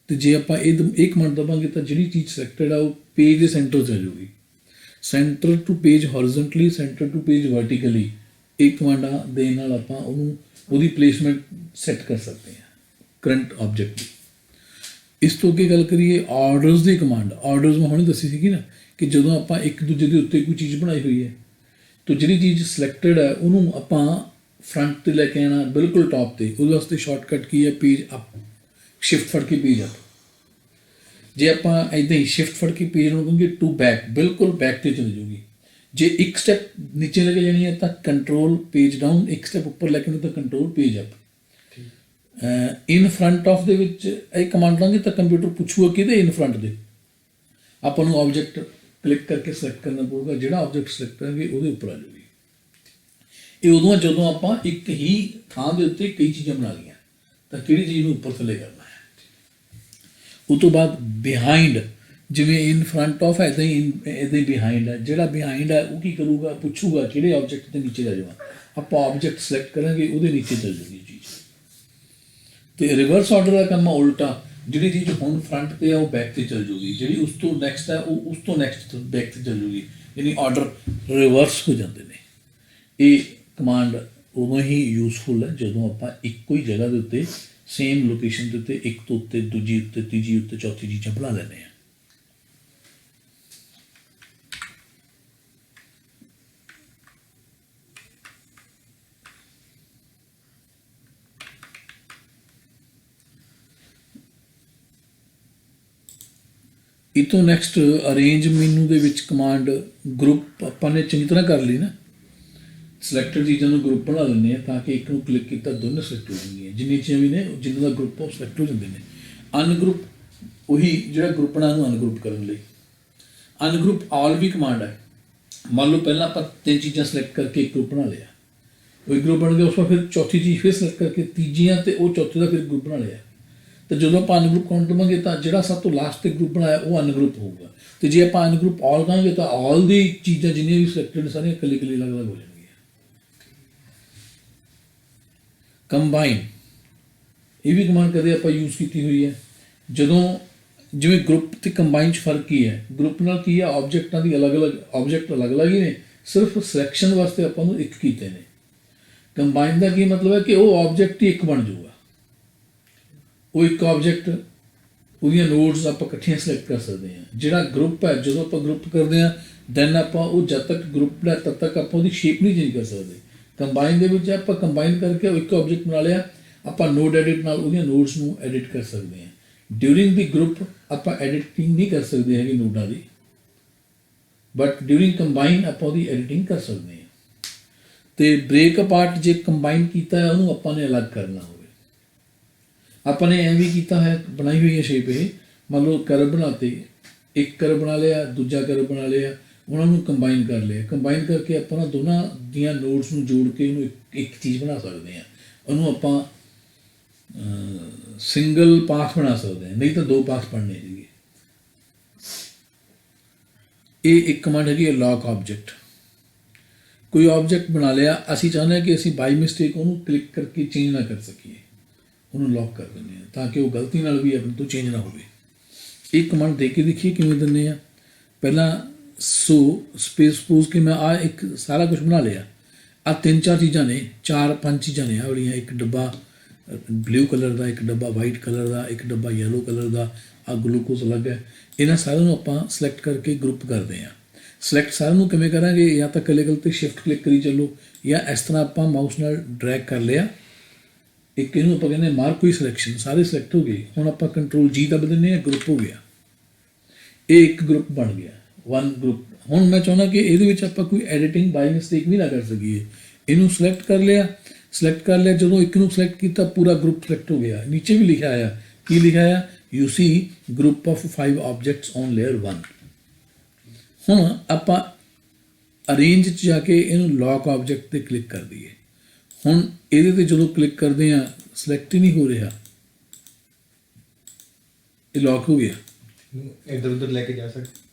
ਤੇ ਜੇ ਆਪਾਂ ਇਹ ਕਮਾਂਡ ਦਬਾਂਗੇ ਤਾਂ ਜਿਹੜੀ ਚੀਜ਼ ਸਿਲੈਕਟਡ ਆ ਉਹ ਪੇਜ ਦੇ ਸੈਂਟਰ 'ਚ ਆ ਜਾਊਗੀ। Centre to page horizontally, centre to page vertically, ਇਹ ਕਮਾਂਡਾਂ ਦੇ ਨਾਲ ਆਪਾਂ ਉਹਦੀ ਪਲੇਸਮੈਂਟ ਸੈੱਟ ਕਰ ਸਕਦੇ ਹਾਂ ਕਰੰਟ ਆਬਜੈਕਟ ਦੀ। ਇਸ ਤੋਂ ਅੱਗੇ ਗੱਲ ਕਰੀਏ ਆਰਡਰਸ ਦੀ ਕਮਾਂਡ। ਆਰਡਰਸ ਮੈਂ ਹੁਣੇ ਦੱਸੀ ਸੀਗੀ ਨਾ ਕਿ ਜਦੋਂ ਆਪਾਂ ਇੱਕ ਦੂਜੇ ਦੇ ਉੱਤੇ ਕੋਈ ਚੀਜ਼ ਬਣਾਈ ਹੋਈ ਹੈ ਤਾਂ ਜਿਹੜੀ ਚੀਜ਼ ਸਿਲੈਕਟਡ ਹੈ ਉਹਨੂੰ ਆਪਾਂ ਫਰੰਟ ਤੇ ਲੈ ਕੇ ਆਉਣਾ ਬਿਲਕੁਲ ਟਾਪ ਤੇ। ਉਹਦੇ ਵਾਸਤੇ ਸ਼ਾਰਟਕਟ ਕੀ ਹੈ, ਪੇਜ ਅਪ, ਸ਼ਿਫਟ ਫੜ ਕੇ ਪੇਜ ਅਪ। ਜੇ ਆਪਾਂ ਇੱਦਾਂ ਹੀ ਸ਼ਿਫਟ ਫੜ ਕੇ ਪੇਜ ਨੂੰ ਕਹਾਂਗੇ ਟੂ ਬੈਕ, ਬਿਲਕੁਲ ਬੈਕ ਤੇ ਚਲੇ ਜਾਊਗੀ। ਜੇ ਇੱਕ ਸਟੈਪ ਨੀਚੇ ਲੈ ਕੇ ਜਾਣੀ ਹੈ ਤਾਂ ਕੰਟਰੋਲ ਪੇਜ ਡਾਊਨ, ਇੱਕ ਸਟੈਪ ਉੱਪਰ ਲੈ ਕੇ ਜਾਣਾ ਤਾਂ control page up. In front of ਦੇ ਵਿੱਚ ਇਹ ਕਮਾਂਡ ਲਾਂਗੇ ਤਾਂ ਕੰਪਿਊਟਰ ਪੁੱਛੂਗਾ ਕਿਹਦੇ ਇਨ ਫਰੰਟ ਦੇ। ਆਪਾਂ ਨੂੰ ਆਬਜੈਕਟ ਕਲਿੱਕ ਕਰਕੇ ਸਿਲੈਕਟ ਕਰਨਾ ਪਊਗਾ, ਜਿਹੜਾ ਆਬਜੈਕਟ ਸਿਲੈਕਟ ਕਰਾਂਗੇ ਉਹਦੇ ਉੱਪਰ ਆ ਜਾਊਗੀ। ਇਹ ਉਦੋਂ ਜਦੋਂ ਆਪਾਂ ਇੱਕ ਹੀ ਥਾਂ ਦੇ ਉੱਤੇ ਕਈ ਚੀਜ਼ਾਂ ਬਣਾ ਲਈਆਂ ਤਾਂ ਕਿਹੜੀ ਚੀਜ਼ ਨੂੰ ਉੱਪਰ ਥੱਲੇ ਕਰਨਾ ਹੈ। ਉਹ ਤੋਂ ਬਾਅਦ ਬਿਹਾਈਂਡ, ਜਿਵੇਂ ਇਨ ਫਰੰਟ ਆਫ ਹੈ ਇੱਦਾਂ ਹੀ ਬਿਹਾਈਂਡ ਹੈ। ਜਿਹੜਾ ਬਿਹਾਈਂਡ ਹੈ ਉਹ ਕੀ ਕਰੂਗਾ, ਪੁੱਛੂਗਾ ਕਿਹੜੇ ਆਬਜੈਕਟ ਦੇ ਨੀਚੇ ਜਾ ਜਾਵਾਂ। ਆਪਾਂ ਆਬਜੈਕਟ ਸਿਲੈਕਟ ਕਰਾਂਗੇ ਉਹਦੇ ਨੀਚੇ ਚੱਲ ਜਾਊਗੀ ਚੀਜ਼। ਤੇ ਰਿਵਰਸ ਆਰਡਰ ਦਾ ਕੰਮ ਉਲਟਾ, ਜਿਹੜੀ ਚੀਜ਼ ਹੁਣ ਫਰੰਟ ਤੇ ਆ ਉਹ ਬੈਕ ਤੇ ਚੱਲ ਜੂਗੀ, ਜਿਹੜੀ ਉਸ ਤੋਂ ਨੈਕਸਟ ਹੈ ਉਹ ਉਸ ਤੋਂ ਨੈਕਸਟ ਬੈਕ ਤੇ ਚੱਲ ਜੂਗੀ, ਯਾਨੀ ਆਰਡਰ ਰਿਵਰਸ ਹੋ ਜਾਂਦੇ ਨੇ। ਇਹ ਕਮਾਂਡ ਉਦੋਂ ਹੀ ਯੂਜ਼ਫੁਲ ਹੈ ਜਦੋਂ ਆਪਾਂ ਇੱਕੋ ਹੀ ਜਗ੍ਹਾ ਦੇ ਉੱਤੇ ਸੇਮ ਲੋਕੇਸ਼ਨ ਦੇ ਉੱਤੇ ਇੱਕ ਤੋਂ ਉੱਤੇ ਦੂਜੀ ਉੱਤੇ ਤੀਜੀ ਉੱਤੇ ਚੌਥੀ ਚੀਜ਼ਾਂ ਬਣਾ ਲੈਂਦੇ ਹਾਂ। ਇਹ ਤੋਂ ਨੈਕਸਟ ਅਰੇਂਜ ਮੈਨੂ ਦੇ ਵਿੱਚ ਕਮਾਂਡ ਗਰੁੱਪ ਆਪਾਂ ਨੇ ਚੰਗੀ ਤਰ੍ਹਾਂ ਕਰ ਲਈ ਨਾ। ਸਿਲੈਕਟਡ ਚੀਜ਼ਾਂ ਨੂੰ ਗਰੁੱਪ ਬਣਾ ਲੈਂਦੇ ਹਾਂ ਤਾਂ ਕਿ ਇੱਕ ਨੂੰ ਕਲਿੱਕ ਕੀਤਾ ਦੋਨੇ ਸਿਲੈਕਟ ਹੋ ਜਾਂਦੀਆਂ। ਜਿੰਨੀਆਂ ਚੀਜ਼ਾਂ ਵੀ ਨੇ ਜਿਨ੍ਹਾਂ ਦਾ ਗਰੁੱਪ ਉਹ ਸਿਲੈਕਟ ਹੋ ਜਾਂਦੇ ਨੇ। ਅਨਗਰੁੱਪ, ਉਹੀ ਜਿਹੜਾ ਗਰੁੱਪ ਬਣਾ ਨੂੰ ਅਨਗਰੁੱਪ ਕਰਨ ਲਈ। ਅਨਗਰੁੱਪ ਆਲ ਵੀ ਕਮਾਂਡ ਹੈ। ਮੰਨ ਲਓ ਪਹਿਲਾਂ ਆਪਾਂ 3 ਚੀਜ਼ਾਂ ਸਿਲੈਕਟ ਕਰਕੇ ਇੱਕ ਗਰੁੱਪ ਬਣਾ ਲਿਆ, ਉਹ ਗਰੁੱਪ ਬਣ ਗਿਆ। ਉਸ ਤੋਂ ਫਿਰ ਚੌਥੀ ਚੀਜ਼ ਫਿਰ ਸਿਲੈਕਟ ਕਰਕੇ ਤੀਜੀਆਂ ਤੇ ਉਹ ਚੌਥੇ ਦਾ ਫਿਰ ਗਰੁੱਪ ਬਣਾ ਲਿਆ। ਤਾਂ ਜਦੋਂ ਆਪਾਂ ਅਨਗਰੁੱਪ ਕਾਊਂਟ ਦੇਵਾਂਗੇ ਤਾਂ ਜਿਹੜਾ ਸਭ ਤੋਂ ਲਾਸਟ ਤੇ ਗਰੁੱਪ ਬਣਾਇਆ ਉਹ ਅਨਗਰੁੱਪ ਹੋਊਗਾ। ਤੇ ਜੇ ਆਪਾਂ ਅਨਗਰੁੱਪ ਆਲ ਕਹਾਂਗੇ ਤਾਂ ਆਲ ਦੀ ਚੀਜ਼ਾਂ ਜਿੰਨੀਆਂ ਵੀ ਸਿਲੈਕਟਡ ਸਾਰੀਆਂ ਇਕੱਲੀ ਇਕੱਲੀ ਅਲੱਗ-ਅਲੱਗ ਹੋ ਜਾਣਗੀਆਂ। ਕੰਬਾਈਨ, ਇਹ ਵੀ ਕਮਾਂਡ ਕਦੇ ਆਪਾਂ ਯੂਜ਼ ਕੀਤੀ ਹੋਈ ਹੈ। ਜਦੋਂ ਜਿਵੇਂ ਗਰੁੱਪ ਤੇ ਕੰਬਾਈਨ 'ਚ ਫਰਕ ਕੀ ਹੈ, ਗਰੁੱਪ ਨਾਲ ਕੀ ਹੈ, ਆਬਜੈਕਟਾਂ ਦੀ ਅਲੱਗ-ਅਲੱਗ ਆਬਜੈਕਟ ਅਲੱਗ-ਅਲੱਗ ਹੀ ਨੇ, ਸਿਰਫ ਸਿਲੈਕਸ਼ਨ ਵਾਸਤੇ ਆਪਾਂ ਨੂੰ ਇੱਕ ਕੀਤੇ ਨੇ। ਕੰਬਾਈਨ ਦਾ ਕੀ ਮਤਲਬ ਹੈ ਕਿ ਉਹ ਆਬਜੈਕਟ ਹੀ ਇੱਕ ਬਣ ਜਾਊਗਾ। ਉਹ ਇੱਕ ਆਬਜੈਕਟ, ਉਹਦੀਆਂ ਨੋਡਸ ਆਪਾਂ ਇਕੱਠੀਆਂ ਸਿਲੈਕਟ ਕਰ ਸਕਦੇ ਹਾਂ। ਜਿਹੜਾ ਗਰੁੱਪ ਹੈ, ਜਦੋਂ ਆਪਾਂ ਗਰੁੱਪ ਕਰਦੇ ਹਾਂ ਦੈਨ ਆਪਾਂ ਉਹ ਜਦ ਤੱਕ ਗਰੁੱਪ ਹੈ ਤਦ ਤੱਕ ਆਪਾਂ ਉਹਦੀ ਸ਼ੇਪ ਨਹੀਂ ਚੇਂਜ ਕਰ ਸਕਦੇ। ਕੰਬਾਈਨ ਦੇ ਵਿੱਚ ਆਪਾਂ ਕੰਬਾਈਨ ਕਰਕੇ ਉਹ ਇੱਕ ਆਬਜੈਕਟ ਬਣਾ ਲਿਆ, ਆਪਾਂ ਨੋਡ ਐਡਿਟ ਨਾਲ ਉਹਦੀਆਂ ਨੋਡਸ ਨੂੰ ਐਡਿਟ ਕਰ ਸਕਦੇ ਹਾਂ। ਡਿਊਰਿੰਗ ਦੀ ਗਰੁੱਪ ਆਪਾਂ ਐਡਿਟਿੰਗ ਨਹੀਂ ਕਰ ਸਕਦੇ ਹੈਗੇ ਨੋਡਾਂ ਦੀ, ਬਟ ਡਿਊਰਿੰਗ ਕੰਬਾਈਨ ਆਪਾਂ ਉਹਦੀ ਐਡਿਟਿੰਗ ਕਰ ਸਕਦੇ ਹਾਂ। ਤੇ ਬ੍ਰੇਕ ਅਪਾਰਟ, ਜੇ ਕੰਬਾਈਨ ਕੀਤਾ ਹੈ ਉਹਨੂੰ ਆਪਾਂ ਨੇ ਅਲੱਗ ਕਰਨਾ ਹੋਵੇ, ਆਪਾਂ ਨੇ ਐਂ ਵੀ ਕੀਤਾ ਹੈ, ਬਣਾਈ ਹੋਈ ਹੈ ਸ਼ੇਪ। ਇਹ ਮੰਨ ਲਓ ਕਰਵ ਬਣਾਤੇ, ਇੱਕ ਕਰਵ ਬਣਾ ਲਿਆ, ਦੂਜਾ ਕਰਵ ਬਣਾ ਲਿਆ, ਉਹਨਾਂ ਨੂੰ ਕੰਬਾਈਨ ਕਰ ਲਿਆ। ਕੰਬਾਈਨ ਕਰਕੇ ਆਪਾਂ ਨਾ ਦੋਨਾਂ ਦੀਆਂ ਨੋਡਸ ਨੂੰ ਜੋੜ ਕੇ ਉਹਨੂੰ ਇੱਕ ਚੀਜ਼ ਬਣਾ ਸਕਦੇ ਹਾਂ। ਉਹਨੂੰ ਆਪਾਂ ਸਿੰਗਲ ਪਾਥ ਬਣਾ ਸਕਦੇ ਹਾਂ, ਨਹੀਂ ਤਾਂ 2 ਪਾਥ ਬਣਨੇ ਸੀਗੇ। ਇਹ ਇੱਕ ਕਮਾਂਡ ਹੈਗੀ ਹੈ ਲੌਕ ਆਬਜੈਕਟ। ਕੋਈ ਆਬਜੈਕਟ ਬਣਾ ਲਿਆ, ਅਸੀਂ ਚਾਹੁੰਦੇ ਹਾਂ ਕਿ ਅਸੀਂ ਬਾਈ ਮਿਸਟੇਕ ਉਹਨੂੰ ਕਲਿੱਕ ਕਰਕੇ ਚੇਂਜ ਨਾ ਕਰ ਸਕੀਏ, ਉਹਨੂੰ ਲੌਕ ਕਰ ਦਿੰਦੇ ਹਾਂ ਤਾਂ ਕਿ ਉਹ ਗਲਤੀ ਨਾਲ ਵੀ ਆਪਣੇ ਤੋਂ ਚੇਂਜ ਨਾ ਹੋਵੇ। ਇਹ ਕਮਾਂਡ ਦੇ ਕੇ ਦੇਖੀਏ ਕਿਵੇਂ ਦਿੰਦੇ ਆ। ਪਹਿਲਾਂ ਸਪੋਜ਼ ਕਿ ਮੈਂ ਆ ਇੱਕ ਸਾਰਾ ਕੁਝ ਬਣਾ ਲਿਆ, ਆ 3-4 ਚੀਜ਼ਾਂ ਨੇ, 4-5 ਚੀਜ਼ਾਂ ਨੇ ਆ ਵਾਲੀਆਂ। ਇੱਕ ਡੱਬਾ ਬਲੂ ਕਲਰ ਦਾ, ਇੱਕ ਡੱਬਾ ਵਾਈਟ ਕਲਰ ਦਾ, ਇੱਕ ਡੱਬਾ ਯੈਲੋ ਕਲਰ ਦਾ, ਆ ਗਲੂਕੋਜ਼ ਅਲੱਗ ਹੈ। ਇਹਨਾਂ ਸਾਰਿਆਂ ਨੂੰ ਆਪਾਂ ਸਿਲੈਕਟ ਕਰਕੇ ਗਰੁੱਪ ਕਰਦੇ ਹਾਂ। ਸਿਲੈਕਟ ਸਾਰਿਆਂ ਨੂੰ ਕਿਵੇਂ ਕਰਾਂਗੇ, ਜਾਂ ਤਾਂ ਇਕੱਲੇ ਤੇ ਸ਼ਿਫਟ ਕਲਿੱਕ ਕਰੀ ਚੱਲੋ, ਜਾਂ ਇਸ ਤਰ੍ਹਾਂ ਆਪਾਂ ਮਾਊਸ ਨਾਲ ਡਰੈਗ ਕਰ ਲਿਆ। ਇੱਕ ਇਹਨੂੰ ਆਪਾਂ ਕਹਿੰਦੇ ਮਾਰਕ ਕੋਈ ਸਿਲੈਕਸ਼ਨ, ਸਾਰੇ ਸਿਲੈਕਟ ਹੋ ਗਏ। ਹੁਣ ਆਪਾਂ ਕੰਟਰੋਲ G ਦਬਾ ਦਿੰਦੇ ਹਾਂ, ਗਰੁੱਪ ਹੋ ਗਿਆ। ਇਹ ਇੱਕ ਗਰੁੱਪ ਬਣ ਗਿਆ, 1 ਗਰੁੱਪ। ਹੁਣ ਮੈਂ ਚਾਹੁੰਦਾ ਕਿ ਇਹਦੇ ਵਿੱਚ ਆਪਾਂ ਕੋਈ ਐਡੀਟਿੰਗ ਬਾਈ ਮਿਸਟੇਕ ਵੀ ਨਾ ਕਰ ਸਕੀਏ। ਇਹਨੂੰ ਸਿਲੈਕਟ ਕਰ ਲਿਆ, ਸਿਲੈਕਟ ਕਰ ਲਿਆ। ਜਦੋਂ ਇੱਕ ਨੂੰ ਸਿਲੈਕਟ ਕੀਤਾ ਪੂਰਾ ਗਰੁੱਪ ਸਿਲੈਕਟ ਹੋ ਗਿਆ। ਨੀਚੇ ਵੀ ਲਿਖਿਆ ਆਇਆ, ਕੀ ਲਿਖਿਆ ਆ, you C group of 5 objects on layer 1। ਹੁਣ ਆਪਾਂ ਅਰੇਂਜ 'ਚ ਜਾ ਕੇ ਇਹਨੂੰ ਲੌਕ ਆਬਜੈਕਟ ਤੇ ਕਲਿੱਕ ਕਰ ਦਈਏ। ਹੁਣ ਇਹਦੇ ਤੇ ਜਦੋਂ ਕਲਿੱਕ ਕਰਦੇ ਆ ਸਿਲੈਕਟ ਹੀ ਨਹੀਂ ਹੋ ਰਿਹਾ, ਇਹ ਲੌਕ ਹੋ ਗਿਆ। ਇੱਧਰ ਉੱਧਰ ਲੈ ਕੇ ਜਾ ਸਕਦੇ,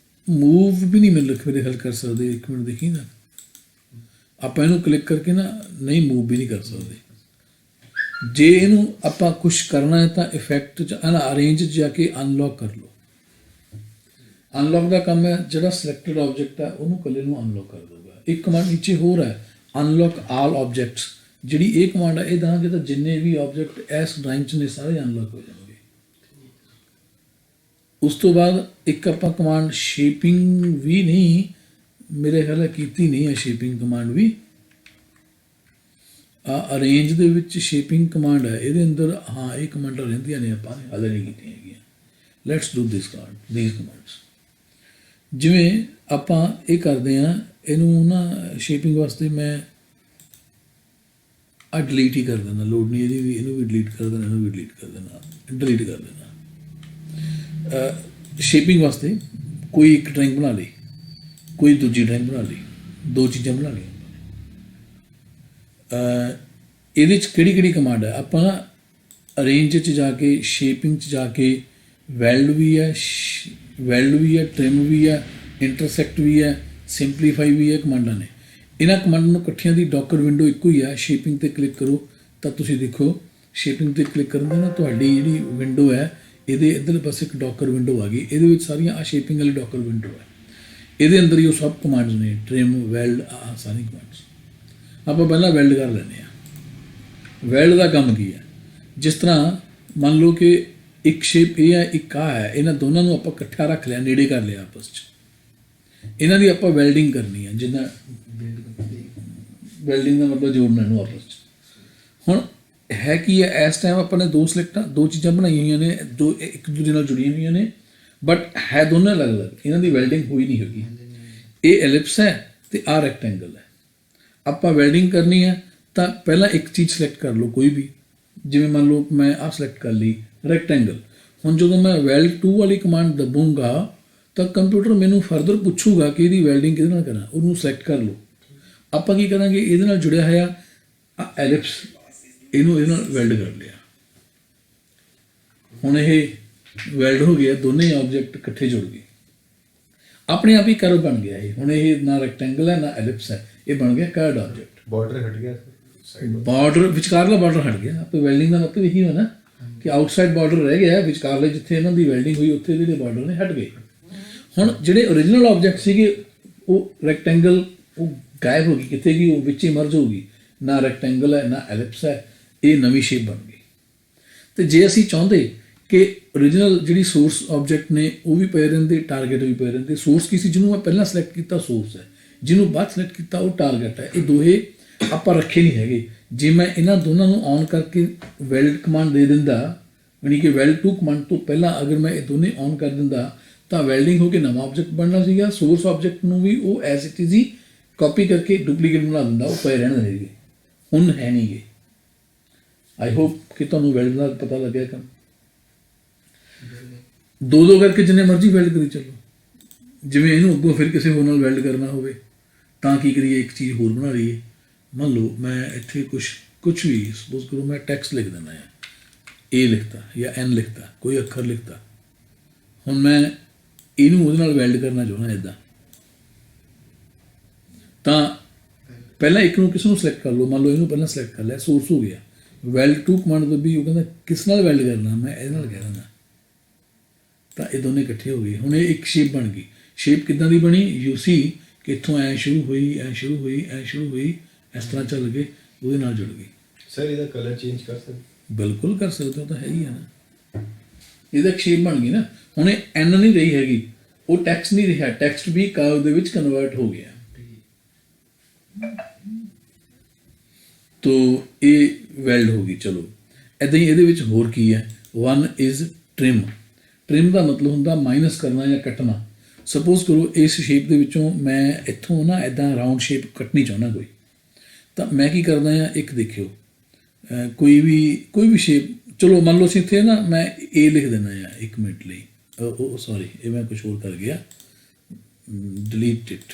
ਮੂਵ ਵੀ ਨਹੀਂ ਮੇਰੇ ਖਿਆਲ ਕਰ ਸਕਦੇ। ਇੱਕ ਮਿੰਟ ਦੇਖੀ ਨਾ, ਆਪਾਂ ਇਹਨੂੰ ਕਲਿੱਕ ਕਰਕੇ ਨਾ ਨਹੀਂ ਮੂਵ ਵੀ ਨਹੀਂ ਕਰ ਸਕਦੇ। ਜੇ ਇਹਨੂੰ ਆਪਾਂ ਕੁਝ ਕਰਨਾ ਹੈ ਤਾਂ ਇਫੈਕਟ 'ਚ ਅਰੇਂਜ 'ਚ ਜਾ ਕੇ ਅਨਲੌਕ ਕਰ ਲਓ। ਅਨਲੌਕ ਦਾ ਕੰਮ ਹੈ, ਜਿਹੜਾ ਸਿਲੈਕਟਡ ਆਬਜੈਕਟ ਹੈ ਉਹਨੂੰ ਇਕੱਲੇ ਨੂੰ ਅਨਲੌਕ ਕਰ ਦੇਊਗਾ। ਇੱਕ ਕਮਾਂਡ ਨੀਚੇ ਹੋਰ ਹੈ, ਅਨਲੌਕ ਆਲ ਆਬਜੈਕਟਸ। ਜਿਹੜੀ ਇਹ ਕਮਾਂਡ ਹੈ ਇਹ ਦਾਂਗੇ ਤਾਂ ਜਿੰਨੇ ਵੀ ਆਬਜੈਕਟ ਇਸ ਡਰਾਇੰਗ 'ਚ ਨੇ ਸਾਰੇ ਅਨਲੌਕ ਹੋ ਜਾਣਗੇ। ਉਸ ਤੋਂ ਬਾਅਦ ਇੱਕ ਆਪਾਂ ਕਮਾਂਡ ਸ਼ੇਪਿੰਗ ਵੀ ਨਹੀਂ, ਮੇਰੇ ਖਿਆਲ ਕੀਤੀ ਨਹੀਂ ਹੈ ਸ਼ੇਪਿੰਗ ਕਮਾਂਡ ਵੀ। ਅਰੇਂਜ ਦੇ ਵਿੱਚ ਸ਼ੇਪਿੰਗ ਕਮਾਂਡ ਹੈ, ਇਹਦੇ ਅੰਦਰ ਹਾਂ ਇਹ ਕਮਾਂਡਾਂ ਰਹਿੰਦੀਆਂ ਨੇ, ਆਪਾਂ ਨੇ ਹਾਲੇ ਨਹੀਂ ਕੀਤੀਆਂ ਹੈਗੀਆਂ। Let's do this these commands. ਜਿਵੇਂ ਆਪਾਂ ਇਹ ਕਰਦੇ ਹਾਂ, ਇਹਨੂੰ ਨਾ ਸ਼ੇਪਿੰਗ ਵਾਸਤੇ ਮੈਂ ਡਿਲੀਟ ਹੀ ਕਰ ਦੇਣਾ, ਲੋਡ ਨਹੀਂ ਇਹਦੀ ਵੀ, ਇਹਨੂੰ ਵੀ ਡਿਲੀਟ ਕਰ ਦੇਣਾ, ਇਹਨੂੰ ਵੀ ਡਿਲੀਟ ਕਰ ਦੇਣਾ, ਡਿਲੀਟ ਕਰ ਦੇਣਾ। ਸ਼ੇਪਿੰਗ ਵਾਸਤੇ ਕੋਈ ਇੱਕ ਡਰਾਇੰਗ ਬਣਾ ਲਈ, ਕੋਈ ਦੂਜੀ ਡਰਾਇੰਗ ਬਣਾ ਲਈ, ਦੋ ਚੀਜ਼ਾਂ ਬਣਾ ਲਈਆਂ। ਇਹਦੇ 'ਚ ਕਿਹੜੀ ਕਮਾਂਡ ਹੈ, ਆਪਾਂ ਅਰੇਂਜ 'ਚ ਜਾ ਕੇ ਸ਼ੇਪਿੰਗ 'ਚ ਜਾ ਕੇ ਵੈਲਡ ਵੀ ਹੈ, ਟ੍ਰਿਮ ਵੀ ਹੈ, ਇੰਟਰਸੈਕਟ ਵੀ ਹੈ, ਸਿੰਪਲੀਫਾਈ ਵੀ ਹੈ, ਕਮਾਂਡਾਂ ਨੇ। ਇਹਨਾਂ ਕਮਾਂਡਾਂ ਨੂੰ ਇਕੱਠਿਆਂ ਦੀ ਡਾਕਰ ਵਿੰਡੋ ਇੱਕੋ ਹੀ ਹੈ। ਸ਼ੇਪਿੰਗ 'ਤੇ ਕਲਿੱਕ ਕਰੋ ਤਾਂ ਤੁਸੀਂ ਦੇਖੋ, ਸ਼ੇਪਿੰਗ 'ਤੇ ਕਲਿੱਕ ਕਰਨ ਦੇ ਨਾਲ ਤੁਹਾਡੀ ਜਿਹੜੀ ਵਿੰਡੋ ਹੈ ਇਹਦੇ ਇੱਧਰਲੇ ਪਾਸੇ ਇੱਕ ਡਾਕਰ ਵਿੰਡੋ ਆ ਗਈ। ਇਹਦੇ ਵਿੱਚ ਸਾਰੀਆਂ ਸ਼ੇਪਿੰਗ ਵਾਲੀ ਡਾਕਰ ਵਿੰਡੋ ਹੈ, ਇਹਦੇ ਅੰਦਰ ਹੀ ਉਹ ਸਭ ਕਮਾਂਡਸ ਨੇ, ਟ੍ਰਿਮ, ਵੈਲਡ, ਸਾਰੀ ਕਮਾਂਡਸ। ਆਪਾਂ ਪਹਿਲਾਂ ਵੈਲਡ ਕਰ ਲੈਂਦੇ ਹਾਂ। ਵੈਲਡ ਦਾ ਕੰਮ ਕੀ ਹੈ, ਜਿਸ ਤਰ੍ਹਾਂ ਮੰਨ ਲਓ ਕਿ ਇੱਕ ਸ਼ੇਪ ਇਹ ਹੈ, ਇੱਕ ਆ ਹੈ, ਇਹਨਾਂ ਦੋਨਾਂ ਨੂੰ ਆਪਾਂ ਇਕੱਠਾ ਰੱਖ ਲਿਆ, ਨੇੜੇ ਕਰ ਲਿਆ ਆਪਸ 'ਚ। ਇਹਨਾਂ ਦੀ ਆਪਾਂ ਵੈਲਡਿੰਗ ਕਰਨੀ ਹੈ, ਜਿੱਦਾਂ ਵੈਲਡਿੰਗ ਦਾ ਮਤਲਬ ਜੋੜਨਾ ਇਹਨੂੰ ਆਪਸ 'ਚ। ਹੁਣ ਹੈ ਕੀ ਹੈ, ਇਸ ਟਾਈਮ ਆਪਾਂ ਨੇ ਦੋ ਚੀਜ਼ਾਂ ਬਣਾਈਆਂ ਹੋਈਆਂ ਨੇ, ਜੋ ਇੱਕ ਦੂਜੇ ਨਾਲ ਜੁੜੀਆਂ ਹੋਈਆਂ ਨੇ, ਬਟ ਹੈ ਦੋਨੇ ਅਲੱਗ-ਅਲੱਗ। ਇਹਨਾਂ ਦੀ ਵੈਲਡਿੰਗ ਹੋਈ ਨਹੀਂ ਹੈਗੀ। ਇਹ ਐਲਿਪਸ ਹੈ ਤੇ ਆਹ ਰੈਕਟੈਂਗਲ ਹੈ। ਆਪਾਂ ਵੈਲਡਿੰਗ ਕਰਨੀ ਹੈ ਤਾਂ ਪਹਿਲਾਂ ਇੱਕ ਚੀਜ਼ ਸਿਲੈਕਟ ਕਰ ਲਓ ਕੋਈ ਵੀ, ਜਿਵੇਂ ਮੰਨ ਲਓ ਮੈਂ ਆਹ ਸਿਲੈਕਟ ਕਰ ਲਈ ਰੈਕਟੈਂਗਲ। ਹੁਣ ਜਦੋਂ ਮੈਂ ਵੈਲਡ 2 ਵਾਲੀ ਕਮਾਂਡ ਦਬਾਉਂਗਾ ਤਾਂ ਕੰਪਿਊਟਰ ਮੈਨੂੰ ਫਰਦਰ ਪੁੱਛੂਗਾ ਕਿ ਇਹਦੀ ਵੈਲਡਿੰਗ ਕਿਹਦੇ ਨਾਲ ਕਰਾਂ, ਉਹਨੂੰ ਸਿਲੈਕਟ ਕਰ ਲਓ। ਆਪਾਂ ਕੀ ਕਰਾਂਗੇ, ਇਹਦੇ ਨਾਲ ਜੁੜਿਆ ਹੋਇਆ ਐਲਿਪਸ, ਇਹਨੂੰ ਇਹਦੇ ਨਾਲ ਵੈਲਡ ਕਰ ਲਿਆ। ਹੁਣ ਇਹ ਵੈਲਡ ਹੋ ਗਿਆ, ਦੋਨੇ ਆਬਜੈਕਟ ਇਕੱਠੇ ਜੁੜ ਗਏ, ਆਪਣੇ ਆਪ ਹੀ ਕਰਵ ਬਣ ਗਿਆ। ਇਹ ਹੁਣ ਇਹ ਨਾ ਰੈਕਟੈਂਗਲ ਹੈ ਨਾ ਐਲਿਪਸ ਹੈ, ਇਹ ਬਣ ਗਿਆ ਕਰਵਡ ਆਬਜੈਕਟ। ਬਾਰਡਰ ਹਟ ਗਿਆ, ਬਾਰਡਰ ਵਿਚਕਾਰਲਾ ਬਾਰਡਰ ਹਟ ਗਿਆ। ਆਪੇ ਵੈਲਡਿੰਗ ਦਾ ਮਤਲਬ ਇਹੀ ਹੋਣਾ ਕਿ ਆਊਟਸਾਈਡ ਬਾਰਡਰ ਰਹਿ ਗਿਆ, ਵਿਚਕਾਰਲੇ ਜਿੱਥੇ ਇਹਨਾਂ ਦੀ ਵੈਲਡਿੰਗ ਹੋਈ ਉੱਥੇ ਜਿਹੜੇ ਬਾਰਡਰ ਨੇ ਹਟ ਗਏ। ਹੁਣ ਜਿਹੜੇ ਓਰੀਜਨਲ ਆਬਜੈਕਟ ਸੀਗੇ ਉਹ ਰੈਕਟੈਂਗਲ ਉਹ ਗਾਇਬ ਹੋ ਗਈ, ਕਿੱਥੇ ਗਈ, ਉਹ ਵਿੱਚ ਹੀ ਮਰਜ ਹੋ ਗਈ। ਨਾ ਰੈਕਟੈਂਗਲ ਹੈ ਨਾ ਐਲਿਪਸ ਹੈ, ਇਹ ਨਵੀਂ ਸ਼ੇਪ ਬਣ ਗਈ। ਤੇ ਜੇ ਅਸੀਂ ਚਾਹੁੰਦੇ ਕਿ ਓਰੀਜਨਲ ਜਿਹੜੀ ਸੋਰਸ ਆਬਜੈਕਟ ਨੇ ਉਹ ਵੀ ਪਏ ਰਹਿੰਦੇ, ਟਾਰਗੇਟ ਵੀ ਪਏ ਰਹਿੰਦੇ। ਸੋਰਸ ਕੀ ਸੀ, ਜਿਹਨੂੰ ਮੈਂ ਪਹਿਲਾਂ ਸਿਲੈਕਟ ਕੀਤਾ ਸੋਰਸ ਹੈ, ਜਿਹਨੂੰ ਬਾਅਦ ਸਿਲੈਕਟ ਕੀਤਾ ਉਹ ਟਾਰਗੇਟ ਹੈ। ਇਹ ਦੋਹੇ ਆਪਾਂ ਰੱਖੇ ਨਹੀਂ ਹੈਗੇ। ਜੇ ਮੈਂ ਇਹਨਾਂ ਦੋਨਾਂ ਨੂੰ ਔਨ ਕਰਕੇ ਵੈਲਡ ਕਮਾਂਡ ਦੇ ਦਿੰਦਾ, ਯਾਨੀ ਕਿ ਵੈਲਡ 2 ਕਮਾਂਡ ਤੋਂ ਪਹਿਲਾਂ ਅਗਰ ਮੈਂ ਇਹ ਦੋਨੇ ਔਨ ਕਰ ਦਿੰਦਾ ਤਾਂ ਵੈਲਡਿੰਗ ਹੋ ਕੇ ਨਵਾਂ ਆਬਜੈਕਟ ਬਣਨਾ ਸੀਗਾ। ਸੋਰਸ ਆਬਜੈਕਟ ਨੂੰ ਵੀ ਉਹ as it is he copy ਕਰਕੇ ਡੁਪਲੀਕੇਟ ਬਣਾ ਦਿੰਦਾ, ਉਹ ਪਏ ਰਹਿਣ ਦੇਣਗੇ। ਹੁਣ ਹੈ ਨਹੀਂ ਗੇ। ਆਈ ਹੋਪ ਕਿ ਤੁਹਾਨੂੰ ਵੈਲਡ ਦਾ ਪਤਾ ਲੱਗਿਆ। ਕੰਮ ਦੋ ਕਰਕੇ ਜਿੰਨੇ ਮਰਜ਼ੀ ਵੈਲਡ ਕਰੀ ਚੱਲੋ। ਜਿਵੇਂ ਇਹਨੂੰ ਅੱਗੋਂ ਫਿਰ ਕਿਸੇ ਹੋਰ ਨਾਲ ਵੈਲਡ ਕਰਨਾ ਹੋਵੇ ਤਾਂ ਕੀ ਕਰੀਏ, ਇੱਕ ਚੀਜ਼ ਹੋਰ ਬਣਾ ਲਈਏ। ਮੰਨ ਲਓ ਮੈਂ ਇੱਥੇ ਕੁਛ ਵੀ ਸਪੋਜ਼ ਕਰੋ, ਮੈਂ ਟੈਕਸਟ ਲਿਖ ਦਿੰਦਾ ਹੈ, ਏ ਲਿਖਤਾ ਜਾਂ ਐਨ ਲਿਖਤਾ, ਕੋਈ ਅੱਖਰ ਲਿਖਤਾ। ਹੁਣ ਮੈਂ ਇਹਨੂੰ ਉਹਦੇ ਨਾਲ ਵੈਲਡ ਕਰਨਾ ਚਾਹੁੰਦਾ ਇੱਦਾਂ, ਤਾਂ ਪਹਿਲਾਂ ਇੱਕ ਨੂੰ ਕਿਸ ਨੂੰ ਸਿਲੈਕਟ ਕਰ ਲਓ। ਮੰਨ ਲਓ ਇਹਨੂੰ ਪਹਿਲਾਂ ਸਿਲੈਕਟ ਕਰ ਲਿਆ, ਸੋਰਸ ਹੋ ਗਿਆ। ਵੈਲਡ 2 ਕਮਾਂਡ ਦੱਬੀ, ਉਹ ਕਹਿੰਦਾ ਕਿਸ ਨਾਲ ਵੈਲਡ ਕਰਨਾ, ਮੈਂ ਇਹਦੇ ਨਾਲ ਕਹਿ ਦਿੰਦਾ, ਤਾਂ ਇਹ ਦੋਨੇ ਇਕੱਠੇ ਹੋ ਗਏ। ਹੁਣ ਇਹ ਇੱਕ ਸ਼ੇਪ ਬਣ ਗਈ। ਸ਼ੇਪ ਕਿੱਦਾਂ ਦੀ ਬਣੀ, ਯੂ ਸੀ ਕਿ ਇੱਥੋਂ ਐਂ ਸ਼ੁਰੂ ਹੋਈ, ਐਂ ਸ਼ੁਰੂ ਹੋਈ, ਐਂ ਸ਼ੁਰੂ ਹੋਈ, ਇਸ ਤਰ੍ਹਾਂ ਚੱਲ ਗਏ, ਉਹਦੇ ਨਾਲ ਜੁੜ ਗਈ। ਸਰ ਇਹਦਾ ਕਲਰ ਚੇਂਜ ਕਰ ਸਕਦੇ? ਬਿਲਕੁਲ ਕਰ ਸਕਦੇ ਹੋ, ਤਾਂ ਹੈ ਹੀ ਹੈ ਨਾ। ਇਹਦਾ ਇੱਕ ਸ਼ੇਪ ਬਣ ਗਈ ਨਾ। ਹੁਣ ਇਹ ਐਨ ਨਹੀਂ ਰਹੀ ਹੈਗੀ, ਉਹ ਟੈਕਸਟ ਨਹੀਂ ਰਿਹਾ, ਟੈਕਸਟ ਵੀ ਕਰਵ ਦੇ ਵਿੱਚ ਕਨਵਰਟ ਹੋ ਗਿਆ। ਤੋ ਇਹ ਵੈਲਡ ਹੋ ਗਈ। ਚਲੋ ਇੱਦਾਂ ਹੀ ਇਹਦੇ ਵਿੱਚ ਹੋਰ ਕੀ ਹੈ, 1 ਇਜ਼ ਟ੍ਰਿਮ। ਟ੍ਰਿਮ ਦਾ ਮਤਲਬ ਹੁੰਦਾ ਮਾਈਨਸ ਕਰਨਾ ਜਾਂ ਕੱਟਣਾ। ਸਪੋਜ਼ ਕਰੋ ਇਸ ਸ਼ੇਪ ਦੇ ਵਿੱਚੋਂ ਮੈਂ ਇੱਥੋਂ ਨਾ ਇੱਦਾਂ ਰਾਊਂਡ ਸ਼ੇਪ ਕੱਟਣੀ ਚਾਹੁੰਦਾ ਕੋਈ, ਤਾਂ ਮੈਂ ਕੀ ਕਰਦਾ ਹਾਂ, ਇੱਕ ਦੇਖਿਓ ਕੋਈ ਵੀ ਸ਼ੇਪ, ਚਲੋ ਮੰਨ ਲਓ ਅਸੀਂ ਇੱਥੇ ਨਾ ਮੈਂ A ਲਿਖ ਦਿੰਦਾ ਆ 1 ਮਿੰਟ ਲਈ, ਉਹ ਸੌਰੀ ਇਹ ਮੈਂ ਕੁਛ ਹੋਰ ਕਰ ਗਿਆ, ਡਿਲੀਟ ਇਟ।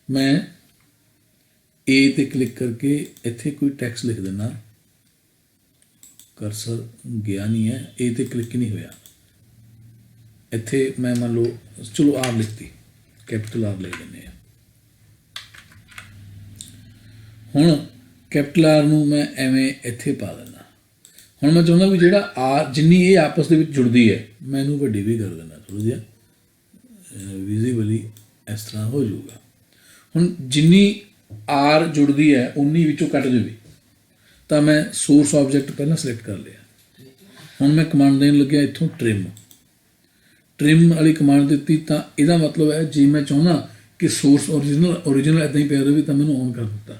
ਮੈਂ A ਤੇ ਕਲਿੱਕ ਕਰਕੇ ਇੱਥੇ ਕੋਈ ਟੈਕਸਟ ਲਿਖ ਦਿੰਦਾ, ਕਰਸਰ ਗਿਆ ਨਹੀਂ ਹੈ, A ਤੇ ਕਲਿੱਕ ਨਹੀਂ ਹੋਇਆ, ਇੱਥੇ ਮੈਂ ਮੰਨ ਲਓ ਚਲੋ R ਲਿਖਤੀ, ਕੈਪੀਟਲ R ਲਿਖ ਦਿੰਦੇ ਆ। ਹੁਣ ਕੈਪੀਟਲ R ਨੂੰ ਮੈਂ ਐਵੇਂ ਇੱਥੇ ਪਾ ਦਿੰਦਾ। ਹੁਣ ਮੈਂ ਚਾਹੁੰਦਾ ਵੀ ਜਿਹੜਾ R ਜਿੰਨੀ ਇਹ ਆਪਸ ਦੇ ਵਿੱਚ ਜੁੜਦੀ ਹੈ, ਮੈਂ ਇਹਨੂੰ ਵੱਡੀ ਵੀ ਕਰ ਦਿੰਦਾ ਥੋੜ੍ਹਾ ਜਿਹਾ, ਵਿਜ਼ੀਬਲੀ ਇਸ ਤਰ੍ਹਾਂ ਹੋ ਜਾਊਗਾ। ਹੁਣ ਜਿੰਨੀ R ਜੁੜਦੀ ਹੈ ਉਨੀ ਵਿੱਚੋਂ ਕੱਟ ਜਾਵੇ, ਤਾਂ ਮੈਂ ਸੋਰਸ ਆਬਜੈਕਟ ਪਹਿਲਾਂ ਸਿਲੈਕਟ ਕਰ ਲਿਆ। ਹੁਣ ਮੈਂ ਕਮਾਂਡ ਦੇਣ ਲੱਗਿਆ ਇੱਥੋਂ ਟ੍ਰਿਮ ਵਾਲੀ ਕਮਾਂਡ ਦਿੱਤੀ, ਤਾਂ ਇਹਦਾ ਮਤਲਬ ਹੈ ਜੇ ਮੈਂ ਚਾਹੁੰਦਾ ਕਿ ਸੋਰਸ ਓਰੀਜਨਲ ਇੱਦਾਂ ਹੀ ਪਿਆ ਰਹੇ ਤਾਂ ਮੈਨੂੰ ਔਨ ਕਰ ਦਿੱਤਾ,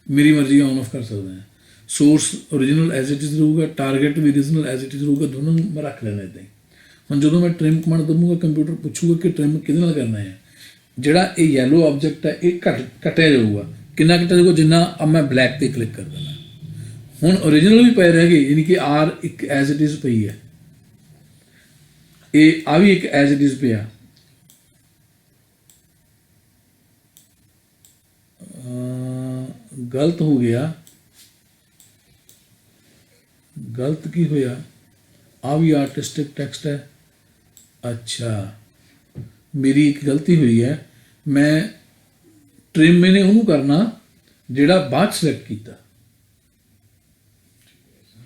ਮੇਰੀ ਮਰਜ਼ੀ ਔਨ ਆਫ ਕਰ ਸਕਦਾ ਹਾਂ। Source original as it is ਰਹੂਗਾ, ਟਾਰਗੇਟ ਵੀ ਓਰੀਜਨਲ ਐਜ਼ ਇਟ ਇਜ਼ ਰਹੂਗਾ, ਦੋਨੋਂ ਨੂੰ ਮੈਂ ਰੱਖ ਲੈਣਾ ਇੱਦਾਂ ਹੀ। ਹੁਣ ਜਦੋਂ ਮੈਂ ਟ੍ਰਿਮ ਕਮਾਂਡ ਦਊਂਗਾ, ਕੰਪਿਊਟਰ ਪੁੱਛੂਗਾ ਕਿ ਟ੍ਰਿਮ ਕਿਹਦੇ ਨਾਲ ਕਰਨਾ ਹੈ। ਜਿਹੜਾ ਇਹ ਯੈਲੋ ਆਬਜੈਕਟ ਹੈ ਇਹ ਕੱਟਿਆ ਜਾਊਗਾ, ਕਿੰਨਾ ਕੱਟਿਆ ਜਾਊਗਾ, ਜਿੰਨਾ ਮੈਂ ਬਲੈਕ ਤੇ ਕਲਿੱਕ ਕਰ ਦੇਣਾ। ਹੁਣ ਓਰੀਜਨਲ ਵੀ ਪਏ ਰਹਿ ਗਏ, ਯਾਨੀ ਕਿ R ਇੱਕ ਐਜ਼ ਇਟ ਇਜ਼ ਪਈ ਹੈ, ਇਹ ਆ ਵੀ ਇੱਕ ਐਜ਼ ਇਟ ਇਜ਼ ਪਿਆ। ਗਲਤ ਹੋ ਗਿਆ, ਗਲਤ ਕੀ ਹੋਇਆ, ਆ ਵੀ ਆਰਟਿਸਟਿਕ ਟੈਕਸਟ ਹੈ। ਅੱਛਾ, ਮੇਰੀ ਇੱਕ ਗਲਤੀ ਹੋਈ ਹੈ, ਮੈਂ ਟ੍ਰਿਮ ਮੈਨੇ ਉਹਨੂੰ ਕਰਨਾ ਜਿਹੜਾ ਬਾਅਦ ਸਿਲੈਕਟ ਕੀਤਾ,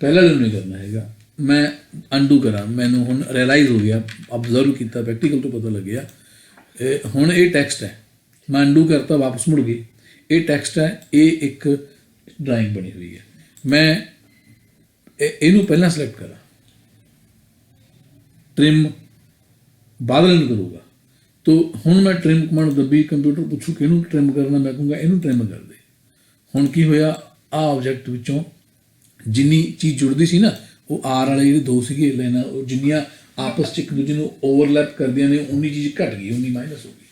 ਪਹਿਲਾਂ ਨਹੀਂ ਕਰਨਾ ਹੈਗਾ। ਮੈਂ ਅੰਡੂ ਕਰਾਂ, ਮੈਨੂੰ ਹੁਣ ਰਿਅਲਾਈਜ਼ ਹੋ ਗਿਆ, ਅਬਜ਼ਰਵ ਕੀਤਾ, ਪ੍ਰੈਕਟੀਕਲ ਤੋਂ ਪਤਾ ਲੱਗਿਆ। ਹੁਣ ਇਹ ਟੈਕਸਟ ਹੈ, ਮੈਂ ਅੰਡੂ ਕਰਤਾ, ਵਾਪਸ ਮੁੜ ਗਈ, ਇਹ ਟੈਕਸਟ ਹੈ, ਇਹ ਇੱਕ ਡਰਾਇੰਗ ਬਣੀ ਹੋਈ ਹੈ। ਮੈਂ ਇਹਨੂੰ ਪਹਿਲਾਂ ਸਿਲੈਕਟ ਕਰਾਂ, ਟ੍ਰਿਮ ਬਾਅਦ ਨੂੰ ਕਰੂਗਾ, ਤੋ ਹੁਣ ਮੈਂ ਟ੍ਰਿਮ ਕਮਾਂਡ ਦੱਬੀ, ਕੰਪਿਊਟਰ ਪੁੱਛੂ ਕਿ ਇਹਨੂੰ ਟ੍ਰਿਮ ਕਰਨਾ, ਮੈਂ ਕਹੂੰਗਾ ਇਹਨੂੰ ਟ੍ਰਿਮ ਕਰ ਦੇ। ਹੁਣ ਕੀ ਹੋਇਆ, ਆਹ ਆਬਜੈਕਟ ਵਿੱਚੋਂ ਜਿੰਨੀ ਚੀਜ਼ ਜੁੜਦੀ ਸੀ ਨਾ, ਉਹ R ਵਾਲੇ ਜਿਹੜੇ ਦੋ ਸੀਗੇ ਲਾਈਨਾਂ, ਉਹ ਜਿੰਨੀਆਂ ਆਪਸ 'ਚ ਇੱਕ ਦੂਜੇ ਨੂੰ ਓਵਰਲੈਪ ਕਰਦੀਆਂ ਨੇ, ਉਨੀ ਚੀਜ਼ ਘਟ ਗਈ, ਉਨੀ ਮਾਈਨਸ ਹੋ ਗਈ।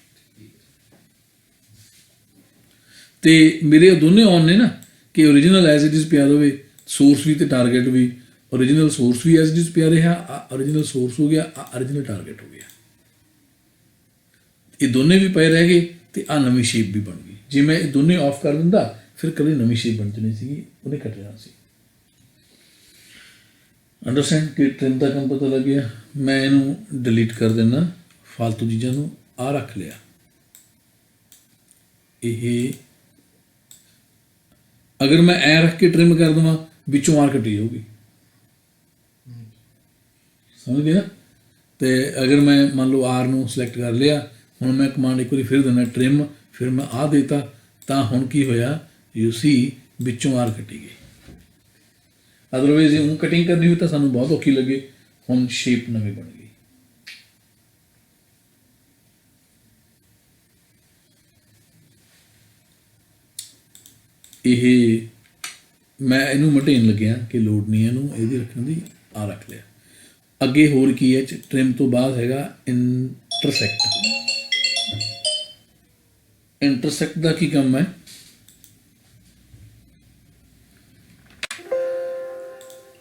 ਤੇ ਮੇਰੇ ਦੋਨੇ ਔਨ ਨੇ ਨਾ, ਕਿ ਓਰੀਜਨਲ ਐਜ਼ ਇਟ ਇਜ਼ ਪਿਆ ਰਹੇ, ਸੋਰਸ ਵੀ ਤੇ ਟਾਰਗੇਟ ਵੀ। ਓਰੀਜਨਲ ਸੋਰਸ ਵੀ ਐਜ਼ ਇਟ ਇਜ਼ ਪਿਆ ਰਿਹਾ, ਓਰੀਜਨਲ ਸੋਰਸ ਹੋ ਗਿਆ, ਓਰੀਜਨਲ ਟਾਰਗੇਟ ਹੋ ਗਿਆ। ਇਹ ਦੋਨੇ ਵੀ ਪਏ ਰਹਿ ਗਏ, ਤੇ ਆ ਨਵੀਂ ਸ਼ੇਪ ਵੀ ਬਣ ਗਈ। ਜੇ ਮੈਂ ਇਹ ਦੋਨੇ ਆਫ ਕਰ ਦਿੰਦਾ, ਫਿਰ ਕਦੇ ਨਵੀਂ ਸ਼ੇਪ ਬਣ ਜਾਣੀ ਸੀਗੀ, ਉਹਨੇ ਕੱਟ ਜਾਣਾ ਸੀ। ਅੰਡਰਸਟੈਂਡ ਕਿ ਟ੍ਰਿਮ ਦਾ ਕੰਮ ਪਤਾ ਲੱਗ ਗਿਆ। ਮੈਂ ਇਹਨੂੰ ਡਿਲੀਟ ਕਰ ਦੇਣਾ, ਫਾਲਤੂ ਚੀਜ਼ਾਂ ਨੂੰ ਆ ਰੱਖ ਲਿਆ। ਇਹ ਅਗਰ ਮੈਂ ਐ ਰੱਖ ਕੇ ਟ੍ਰਿਮ ਕਰ ਦੇਵਾਂ, ਵਿੱਚੋਂ R ਕੱਟੀ ਜਾਊਗੀ, ਸਮਝ ਗਏ ਨਾ। ਤੇ ਅਗਰ ਮੈਂ ਮੰਨ ਲਓ R ਨੂੰ ਸਿਲੈਕਟ ਕਰ ਲਿਆ, ਹੁਣ ਮੈਂ ਕਮਾਂਡ ਇੱਕ ਵਾਰੀ ਫਿਰ ਦੇਣਾ ਟ੍ਰਿਮ, ਫਿਰ ਮੈਂ ਆ ਦੇਤਾ, ਤਾਂ ਹੁਣ ਕੀ ਹੋਇਆ, ਯੂ ਸੀ ਵਿੱਚੋਂ R ਕੱਟੀ ਗਈ। ਅਦਰਵਾਈਜ਼ ਉਹ ਕਟਿੰਗ ਕਰਨੀ ਹੋਈ ਤਾਂ ਸਾਨੂੰ ਬਹੁਤ ਔਖੀ ਲੱਗੇ। ਹੁਣ ਸ਼ੇਪ ਨਵੀਂ ਬਣ ਗਈ। ਇਹ ਮੈਂ ਇਹਨੂੰ ਮਟੇਨ ਲੱਗਿਆ ਕਿ ਲੋੜ ਨਹੀਂ ਇਹਨੂੰ, ਇਹਦੀ ਰੱਖਣ ਦੀ, ਆ ਰੱਖ ਲਿਆ। ਅੱਗੇ ਹੋਰ ਕੀ ਹੈ, ਟ੍ਰਿਮ ਤੋਂ ਬਾਅਦ ਹੈਗਾ ਇੰਟਰਸੈਕਟ। ਇੰਟਰਸੈਕਟ ਦਾ ਕੀ ਕੰਮ ਹੈ,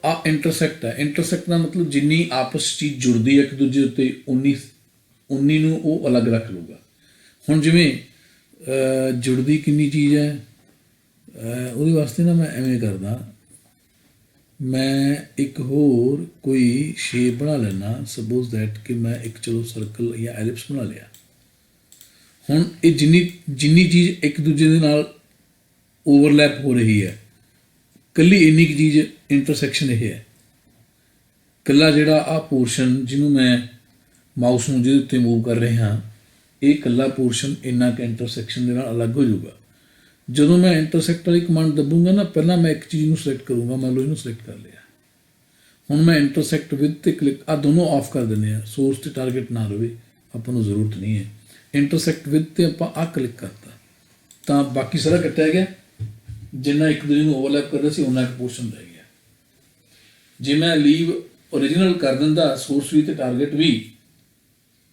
ਆ ਇੰਟਰਸੈਕਟ ਹੈ। ਇੰਟਰਸੈਕਟ ਦਾ ਮਤਲਬ ਜਿੰਨੀ ਆਪਸ ਚੀਜ਼ ਜੁੜਦੀ ਹੈ ਇੱਕ ਦੂਜੇ ਉੱਤੇ, ਉਨੀ ਨੂੰ ਉਹ ਅਲੱਗ ਰੱਖ ਲਊਗਾ। ਹੁਣ ਜਿਵੇਂ ਜੁੜਦੀ ਕਿੰਨੀ ਚੀਜ਼ ਹੈ, ਉਹਦੇ ਵਾਸਤੇ ਨਾ ਮੈਂ ਐਵੇਂ ਕਰਦਾ, ਮੈਂ ਇੱਕ ਹੋਰ ਕੋਈ ਸ਼ੇਪ ਬਣਾ ਲੈਣਾ। ਸਪੋਜ਼ ਦੈਟ ਕਿ ਮੈਂ ਇੱਕ ਚਲੋ ਸਰਕਲ ਜਾਂ ਐਲਿਪਸ ਬਣਾ ਲਿਆ। ਹੁਣ ਇਹ ਜਿੰਨੀ ਚੀਜ਼ ਇੱਕ ਦੂਜੇ ਦੇ ਨਾਲ ਓਵਰਲੈਪ ਹੋ ਰਹੀ ਹੈ, ਕੱਲੀ ਇੰਨੀ ਕੁ ਚੀਜ਼ ਇੰਟਰਸੈਕਸ਼ਨ ਇਹ ਹੈ। ਕੱਲਾ ਜਿਹੜਾ ਆਹ ਪੋਰਸ਼ਨ ਜਿਹਨੂੰ ਮੈਂ ਮਾਊਸ ਨੂੰ ਜਿਹਦੇ ਉੱਤੇ ਮੂਵ ਕਰ ਰਿਹਾ, ਇਹ ਕੱਲਾ ਪੋਰਸ਼ਨ ਇੰਨਾ ਕੁ ਇੰਟਰਸੈਕਸ਼ਨ ਦੇ ਨਾਲ ਅਲੱਗ ਹੋ ਜਾਊਗਾ। ਜਦੋਂ ਮੈਂ ਇੰਟਰਸੈਕਟ ਵਾਲੀ ਕਮਾਂਡ ਦੱਬੂਗਾ ਨਾ, ਪਹਿਲਾਂ ਮੈਂ ਇੱਕ ਚੀਜ਼ ਨੂੰ ਸਿਲੈਕਟ ਕਰੂੰਗਾ, ਮੰਨ ਲਓ ਇਹਨੂੰ ਸਿਲੈਕਟ ਕਰ ਲਿਆ। ਹੁਣ ਮੈਂ ਇੰਟਰਸੈਕਟ ਵਿਦ ਤੇ ਕਲਿੱਕ, ਆ ਦੋਨੋਂ ਆਫ ਕਰ ਦਿੰਦੇ ਆ, ਸੋਰਸ ਤੇ ਟਾਰਗੇਟ ਨਾ ਰਵੇ, ਆਪਾਂ ਨੂੰ ਜ਼ਰੂਰਤ ਨਹੀਂ ਹੈ। ਇੰਟਰਸੈਕਟ ਵਿਦ ਤੇ ਆਪਾਂ ਆ ਕਲਿੱਕ ਕਰਤਾ, ਤਾਂ ਬਾਕੀ ਸਾਰਾ ਕੱਟਿਆ ਗਿਆ। ਜਿੰਨਾ ਇੱਕ ਦੂਜੇ ਨੂੰ ਓਵਰਲੈਪ ਕਰ ਰਿਹਾ ਸੀ, ਉਹਨਾਂ ਇੱਕ ਪੋਰਸ਼ਨ ਰਹਿ ਗਿਆ। ਜੇ ਮੈਂ ਲੀਵ ਓਰੀਜਨਲ ਕਰ ਦਿੰਦਾ, ਸੋਰਸ ਵੀ ਤੇ ਟਾਰਗੇਟ ਵੀ,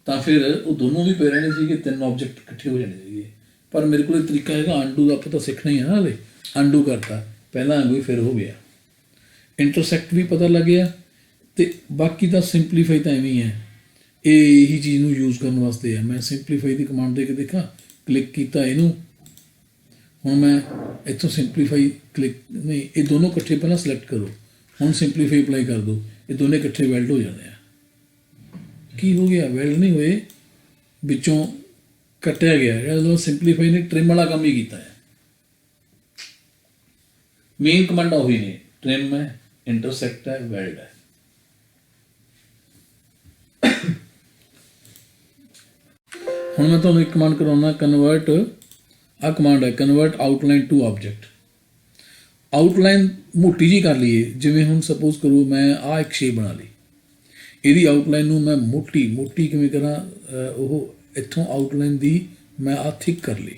ਤਾਂ ਫਿਰ ਉਹ ਦੋਨੋਂ ਵੀ ਪਏ ਰਹਿਣੇ ਸੀਗੇ, 3 ਆਬਜੈਕਟ ਇਕੱਠੇ ਹੋ ਜਾਣੇ ਸੀਗੇ। ਪਰ ਮੇਰੇ ਕੋਲ ਇਹ ਤਰੀਕਾ ਹੈਗਾ ਅੰਡੂ ਦਾ, ਆਪਾਂ ਤਾਂ ਸਿੱਖਣਾ ਹੀ ਹੈ ਨਾ ਹਲੇ। ਅੰਡੂ ਕਰਤਾ, ਪਹਿਲਾਂ ਵਾਂਗੂ ਹੀ ਫਿਰ ਹੋ ਗਿਆ। ਇੰਟਰਸੈਕਟ ਵੀ ਪਤਾ ਲੱਗ ਗਿਆ ਤੇ ਬਾਕੀ ਦਾ ਸਿੰਪਲੀਫਾਈ ਤਾਂ ਐਵੇਂ ਹੀ ਹੈ। ਇਹ ਇਹੀ ਚੀਜ਼ ਨੂੰ ਯੂਜ਼ ਕਰਨ ਵਾਸਤੇ ਹੈ। ਮੈਂ ਸਿੰਪਲੀਫਾਈ ਦੀ ਕਮਾਂਡ ਦੇ ਕੇ ਦੇਖਾਂ, ਕਲਿੱਕ ਕੀਤਾ ਇਹਨੂੰ, ਹੁਣ ਮੈਂ ਇੱਥੋਂ ਸਿੰਪਲੀਫਾਈ ਕਲਿੱਕ ਨਹੀਂ, ਇਹ ਦੋਨੋਂ ਇਕੱਠੇ ਪਹਿਲਾਂ ਸਿਲੈਕਟ ਕਰੋ, ਹੁਣ ਸਿੰਪਲੀਫਾਈ ਅਪਲਾਈ ਕਰ ਦਿਓ, ਇਹ ਦੋਨੇ ਇਕੱਠੇ ਵੈਲਡ ਹੋ ਜਾਂਦੇ ਆ। ਕੀ ਹੋ ਗਿਆ? ਵੈਲਡ ਨਹੀਂ ਹੋਏ, ਵਿੱਚੋਂ ਕੱਟਿਆ ਗਿਆ। ਜਦੋਂ ਸਿੰਪਲੀਫਾਈ ਨੇ ਟ੍ਰਿਮ ਵਾਲਾ ਕੰਮ ਹੀ ਕੀਤਾ ਹੈ। ਮੇਨ ਕਮਾਂਡ ਉਹੀ ਨੇ, ਟ੍ਰਿਮ ਹੈ, ਇੰਟਰਸੈਕਟ ਹੈ, ਵੈਲਡ ਹੈ। ਹੁਣ ਮੈਂ ਤੁਹਾਨੂੰ ਇੱਕ ਕਮਾਂਡ ਕਰਾਉਣਾ, ਕਨਵਰਟ। ਆ ਕਮਾਂਡ ਹੈ convert outline to object. Outline ਮੋਟੀ ਜੀ ਕਰ ਲਈਏ, ਜਿਵੇਂ ਹੁਣ ਸਪੋਜ਼ ਕਰੋ ਮੈਂ ਆ ਇੱਕ ਸ਼ੇਪ ਬਣਾ ਲਈ, ਇਹਦੀ ਆਊਟਲਾਈਨ ਨੂੰ ਮੈਂ ਮੋਟੀ ਕਿਵੇਂ ਕਰਾਂ? ਉਹ ਇੱਥੋਂ ਆਊਟਲਾਈਨ ਦੀ ਮੈਂ ਆ ਥਿਕ ਕਰ ਲਈ।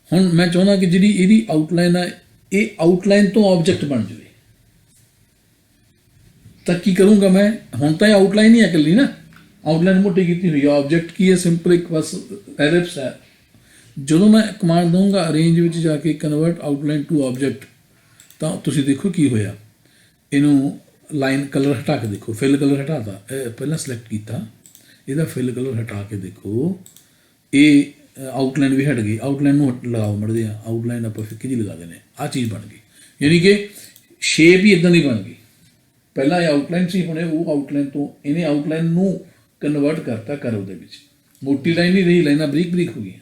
ਹੁਣ ਮੈਂ ਚਾਹੁੰਦਾ ਕਿ ਜਿਹੜੀ ਇਹਦੀ ਆਊਟਲਾਈਨ ਹੈ ਇਹ ਆਊਟਲਾਈਨ ਤੋਂ ਆਬਜੈਕਟ ਬਣ ਜਾਵੇ। ਤਾਂ ਕੀ ਕਰੂੰਗਾ ਮੈਂ? ਹੁਣ ਤਾਂ ਇਹ ਆਊਟਲਾਈਨ ਹੀ ਹੈ ਇਕੱਲੀ ਨਾ, ਆਊਟਲਾਈਨ ਮੋਟੀ ਕੀਤੀ ਹੋਈ ਹੈ। ਆਬਜੈਕਟ ਕੀ ਹੈ? ਸਿੰਪਲ ਇੱਕ ਬਸ ਐਲਿਪਸ ਹੈ। ਜਦੋਂ ਮੈਂ ਕਮਾਂਡ ਦਊਂਗਾ ਅਰੇਂਜ ਵਿੱਚ ਜਾ ਕੇ ਕਨਵਰਟ ਆਊਟਲਾਈਨ ਟੂ ਆਬਜੈਕਟ, ਤਾਂ ਤੁਸੀਂ ਦੇਖੋ ਕੀ ਹੋਇਆ। ਇਹਨੂੰ ਲਾਈਨ ਕਲਰ ਹਟਾ ਕੇ ਦੇਖੋ, ਫਿਲ ਕਲਰ ਹਟਾਤਾ, ਪਹਿਲਾਂ ਸਿਲੈਕਟ ਕੀਤਾ, ਇਹਦਾ ਫਿਲ ਕਲਰ ਹਟਾ ਕੇ ਦੇਖੋ, ਇਹ ਆਊਟਲਾਈਨ ਵੀ ਹਟ ਗਈ। ਆਊਟਲਾਈਨ ਨੂੰ ਲਗਾਓ ਮੜਦੇ ਆ, ਆਊਟਲਾਈਨ ਆਪਾਂ ਫਿੱਕੀ ਜਿਹੀ ਲਗਾ ਦਿੰਦੇ ਆ, ਚੀਜ਼ ਬਣ ਗਈ। ਯਾਨੀ ਕਿ ਸ਼ੇਪ ਹੀ ਇਦਾਂ ਦੀ ਬਣ ਗਈ। ਪਹਿਲਾਂ ਇਹ ਆਊਟਲਾਈਨ ਸੀ, ਹੁਣ ਉਹ ਆਊਟਲਾਈਨ ਤੋਂ ਇਹਨੇ ਆਊਟਲਾਈਨ ਨੂੰ ਕਨਵਰਟ ਕਰਤਾ ਕਰਵ ਦੇ ਵਿੱਚ। ਮੋਟੀ ਲਾਈਨ ਨਹੀਂ ਰਹੀ, ਲਾਈਨਾਂ ਬਰੀਕ ਹੋ ਗਈਆਂ।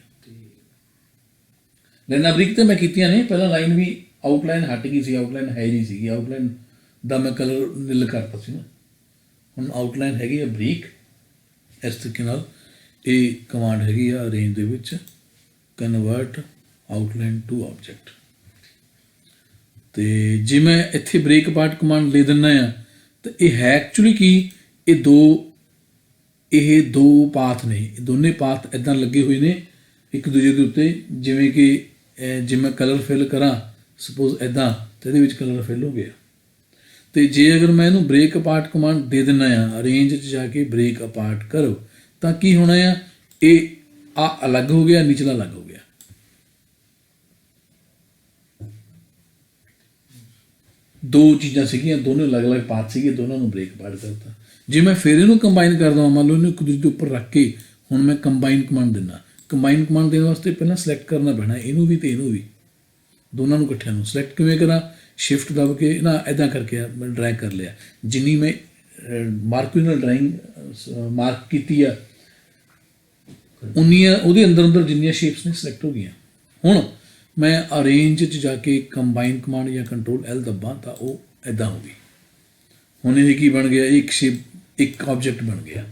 ਲਾਈਨਾਂ ਬਰੀਕ ਤਾਂ ਮੈਂ ਕੀਤੀਆਂ ਨੇ, ਪਹਿਲਾਂ ਲਾਈਨ ਵੀ ਆਊਟਲਾਈਨ ਹਟ ਗਈ ਸੀ, ਆਊਟਲਾਈਨ ਹੈ ਨਹੀਂ ਸੀਗੀ, ਆਊਟਲਾਈਨ ਦਾ ਮੈਂ ਕਲਰ ਨਿਲ ਕਰਤਾ ਸੀ ਨਾ। ਹੁਣ ਆਊਟਲਾਈਨ ਹੈਗੀ ਆ ਬਰੀਕ। ਇਸ ਤਰੀਕੇ ਨਾਲ ਇਹ ਕਮਾਂਡ ਹੈਗੀ ਆ ਅਰੇਂਜ ਦੇ ਵਿੱਚ, ਕਨਵਰਟ ਆਊਟਲਾਈਨ ਟੂ ਆਬਜੈਕਟ। ਤੇ ਜੇ ਮੈਂ ਇੱਥੇ ਬ੍ਰੇਕ ਅਪਾਰਟ ਕਮਾਂਡ ਦੇ ਦਿੰਦਾ ਆ, ਤਾਂ ਇਹ ਹੈ ਐਕਚੁਅਲੀ ਕੀ, ਇਹ ਦੋ ਪਾਥ ਨੇ, ਇਹ ਦੋਨੇ ਪਾਥ ਇੱਦਾਂ ਲੱਗੇ ਹੋਏ ਨੇ ਇੱਕ ਦੂਜੇ ਦੇ ਉੱਤੇ। ਜਿਵੇਂ ਕਿ ਜੇ ਮੈਂ ਕਲਰ ਫਿਲ ਕਰਾਂ ਸਪੋਜ਼ ਇੱਦਾਂ, ਤਾਂ ਇਹਦੇ ਵਿੱਚ ਕਲਰ ਫਿਲ ਹੋ ਗਿਆ। ਤੇ ਜੇ ਅਗਰ ਮੈਂ ਇਹਨੂੰ ਬ੍ਰੇਕ ਅਪਾਰਟ ਕਮਾਂਡ ਦੇ ਦਿੰਦਾ ਆ, ਅਰੇਂਜ 'ਚ ਜਾ ਕੇ ਬ੍ਰੇਕ ਅਪਾਰਟ ਕਰੋ, ਤਾਂ ਕੀ ਹੋਣਾ ਆ? ਇਹ ਆ ਅਲੱਗ ਹੋ ਗਿਆ, ਨਿਚਲਾ ਅਲੱਗ ਹੋ ਗਿਆ। ਦੋ ਚੀਜ਼ਾਂ ਸੀਗੀਆਂ, ਦੋਨੋਂ ਅਲੱਗ-ਅਲੱਗ ਪਾਥ ਸੀਗੇ, ਦੋਨਾਂ ਨੂੰ ਬ੍ਰੇਕ ਅਪਾਰਟ ਕਰਤਾ। ਜੇ ਮੈਂ ਫਿਰ ਇਹਨੂੰ ਕੰਬਾਈਨ ਕਰਦਾ, ਮੰਨ ਲਓ ਇਹਨੂੰ ਇੱਕ ਦੂਜੇ ਦੇ ਉੱਪਰ ਰੱਖ ਕੇ ਹੁਣ ਮੈਂ ਕੰਬਾਈਨ ਕਮਾਂਡ ਦਿੰਦਾ। ਕੰਬਾਈਨ ਕਮਾਂਡ ਦੇਣ ਵਾਸਤੇ ਪਹਿਲਾਂ ਸਿਲੈਕਟ ਕਰਨਾ ਪੈਣਾ ਇਹਨੂੰ ਵੀ ਤੇ ਇਹਨੂੰ ਵੀ, ਦੋਨਾਂ ਨੂੰ ਇਕੱਠਿਆਂ ਨੂੰ। ਸਿਲੈਕਟ ਕਿਵੇਂ ਕਰਾਂ? ਸ਼ਿਫਟ ਦਬ ਕੇ ਨਾ ਇੱਦਾਂ ਕਰਕੇ ਮੈਂ ਡਰੈਗ ਕਰ ਲਿਆ। ਜਿੰਨੀ ਮੈਂ ਮਾਰਕਿੰਗ ਨਾਲ ਡਰਾਇੰਗ ਮਾਰਕ ਕੀਤੀ ਆ, ਉਨੀਆਂ ਉਹਦੇ ਅੰਦਰ ਜਿੰਨੀਆਂ ਸ਼ੇਪਸ ਨੇ ਸਿਲੈਕਟ ਹੋ ਗਈਆਂ। ਹੁਣ ਮੈਂ ਅਰੇਂਜ 'ਚ ਜਾ ਕੇ ਕੰਬਾਈਨ ਕਮਾਂਡ ਜਾਂ ਕੰਟਰੋਲ L ਦੱਬਾਂ ਤਾਂ ਉਹ ਇੱਦਾਂ ਹੋ ਗਈ। ਹੁਣ ਇਹ ਕੀ ਬਣ ਗਿਆ? ਇੱਕ ਸ਼ੇਪ, ਇੱਕ ਆਬਜੈਕਟ ਬਣ ਗਿਆ।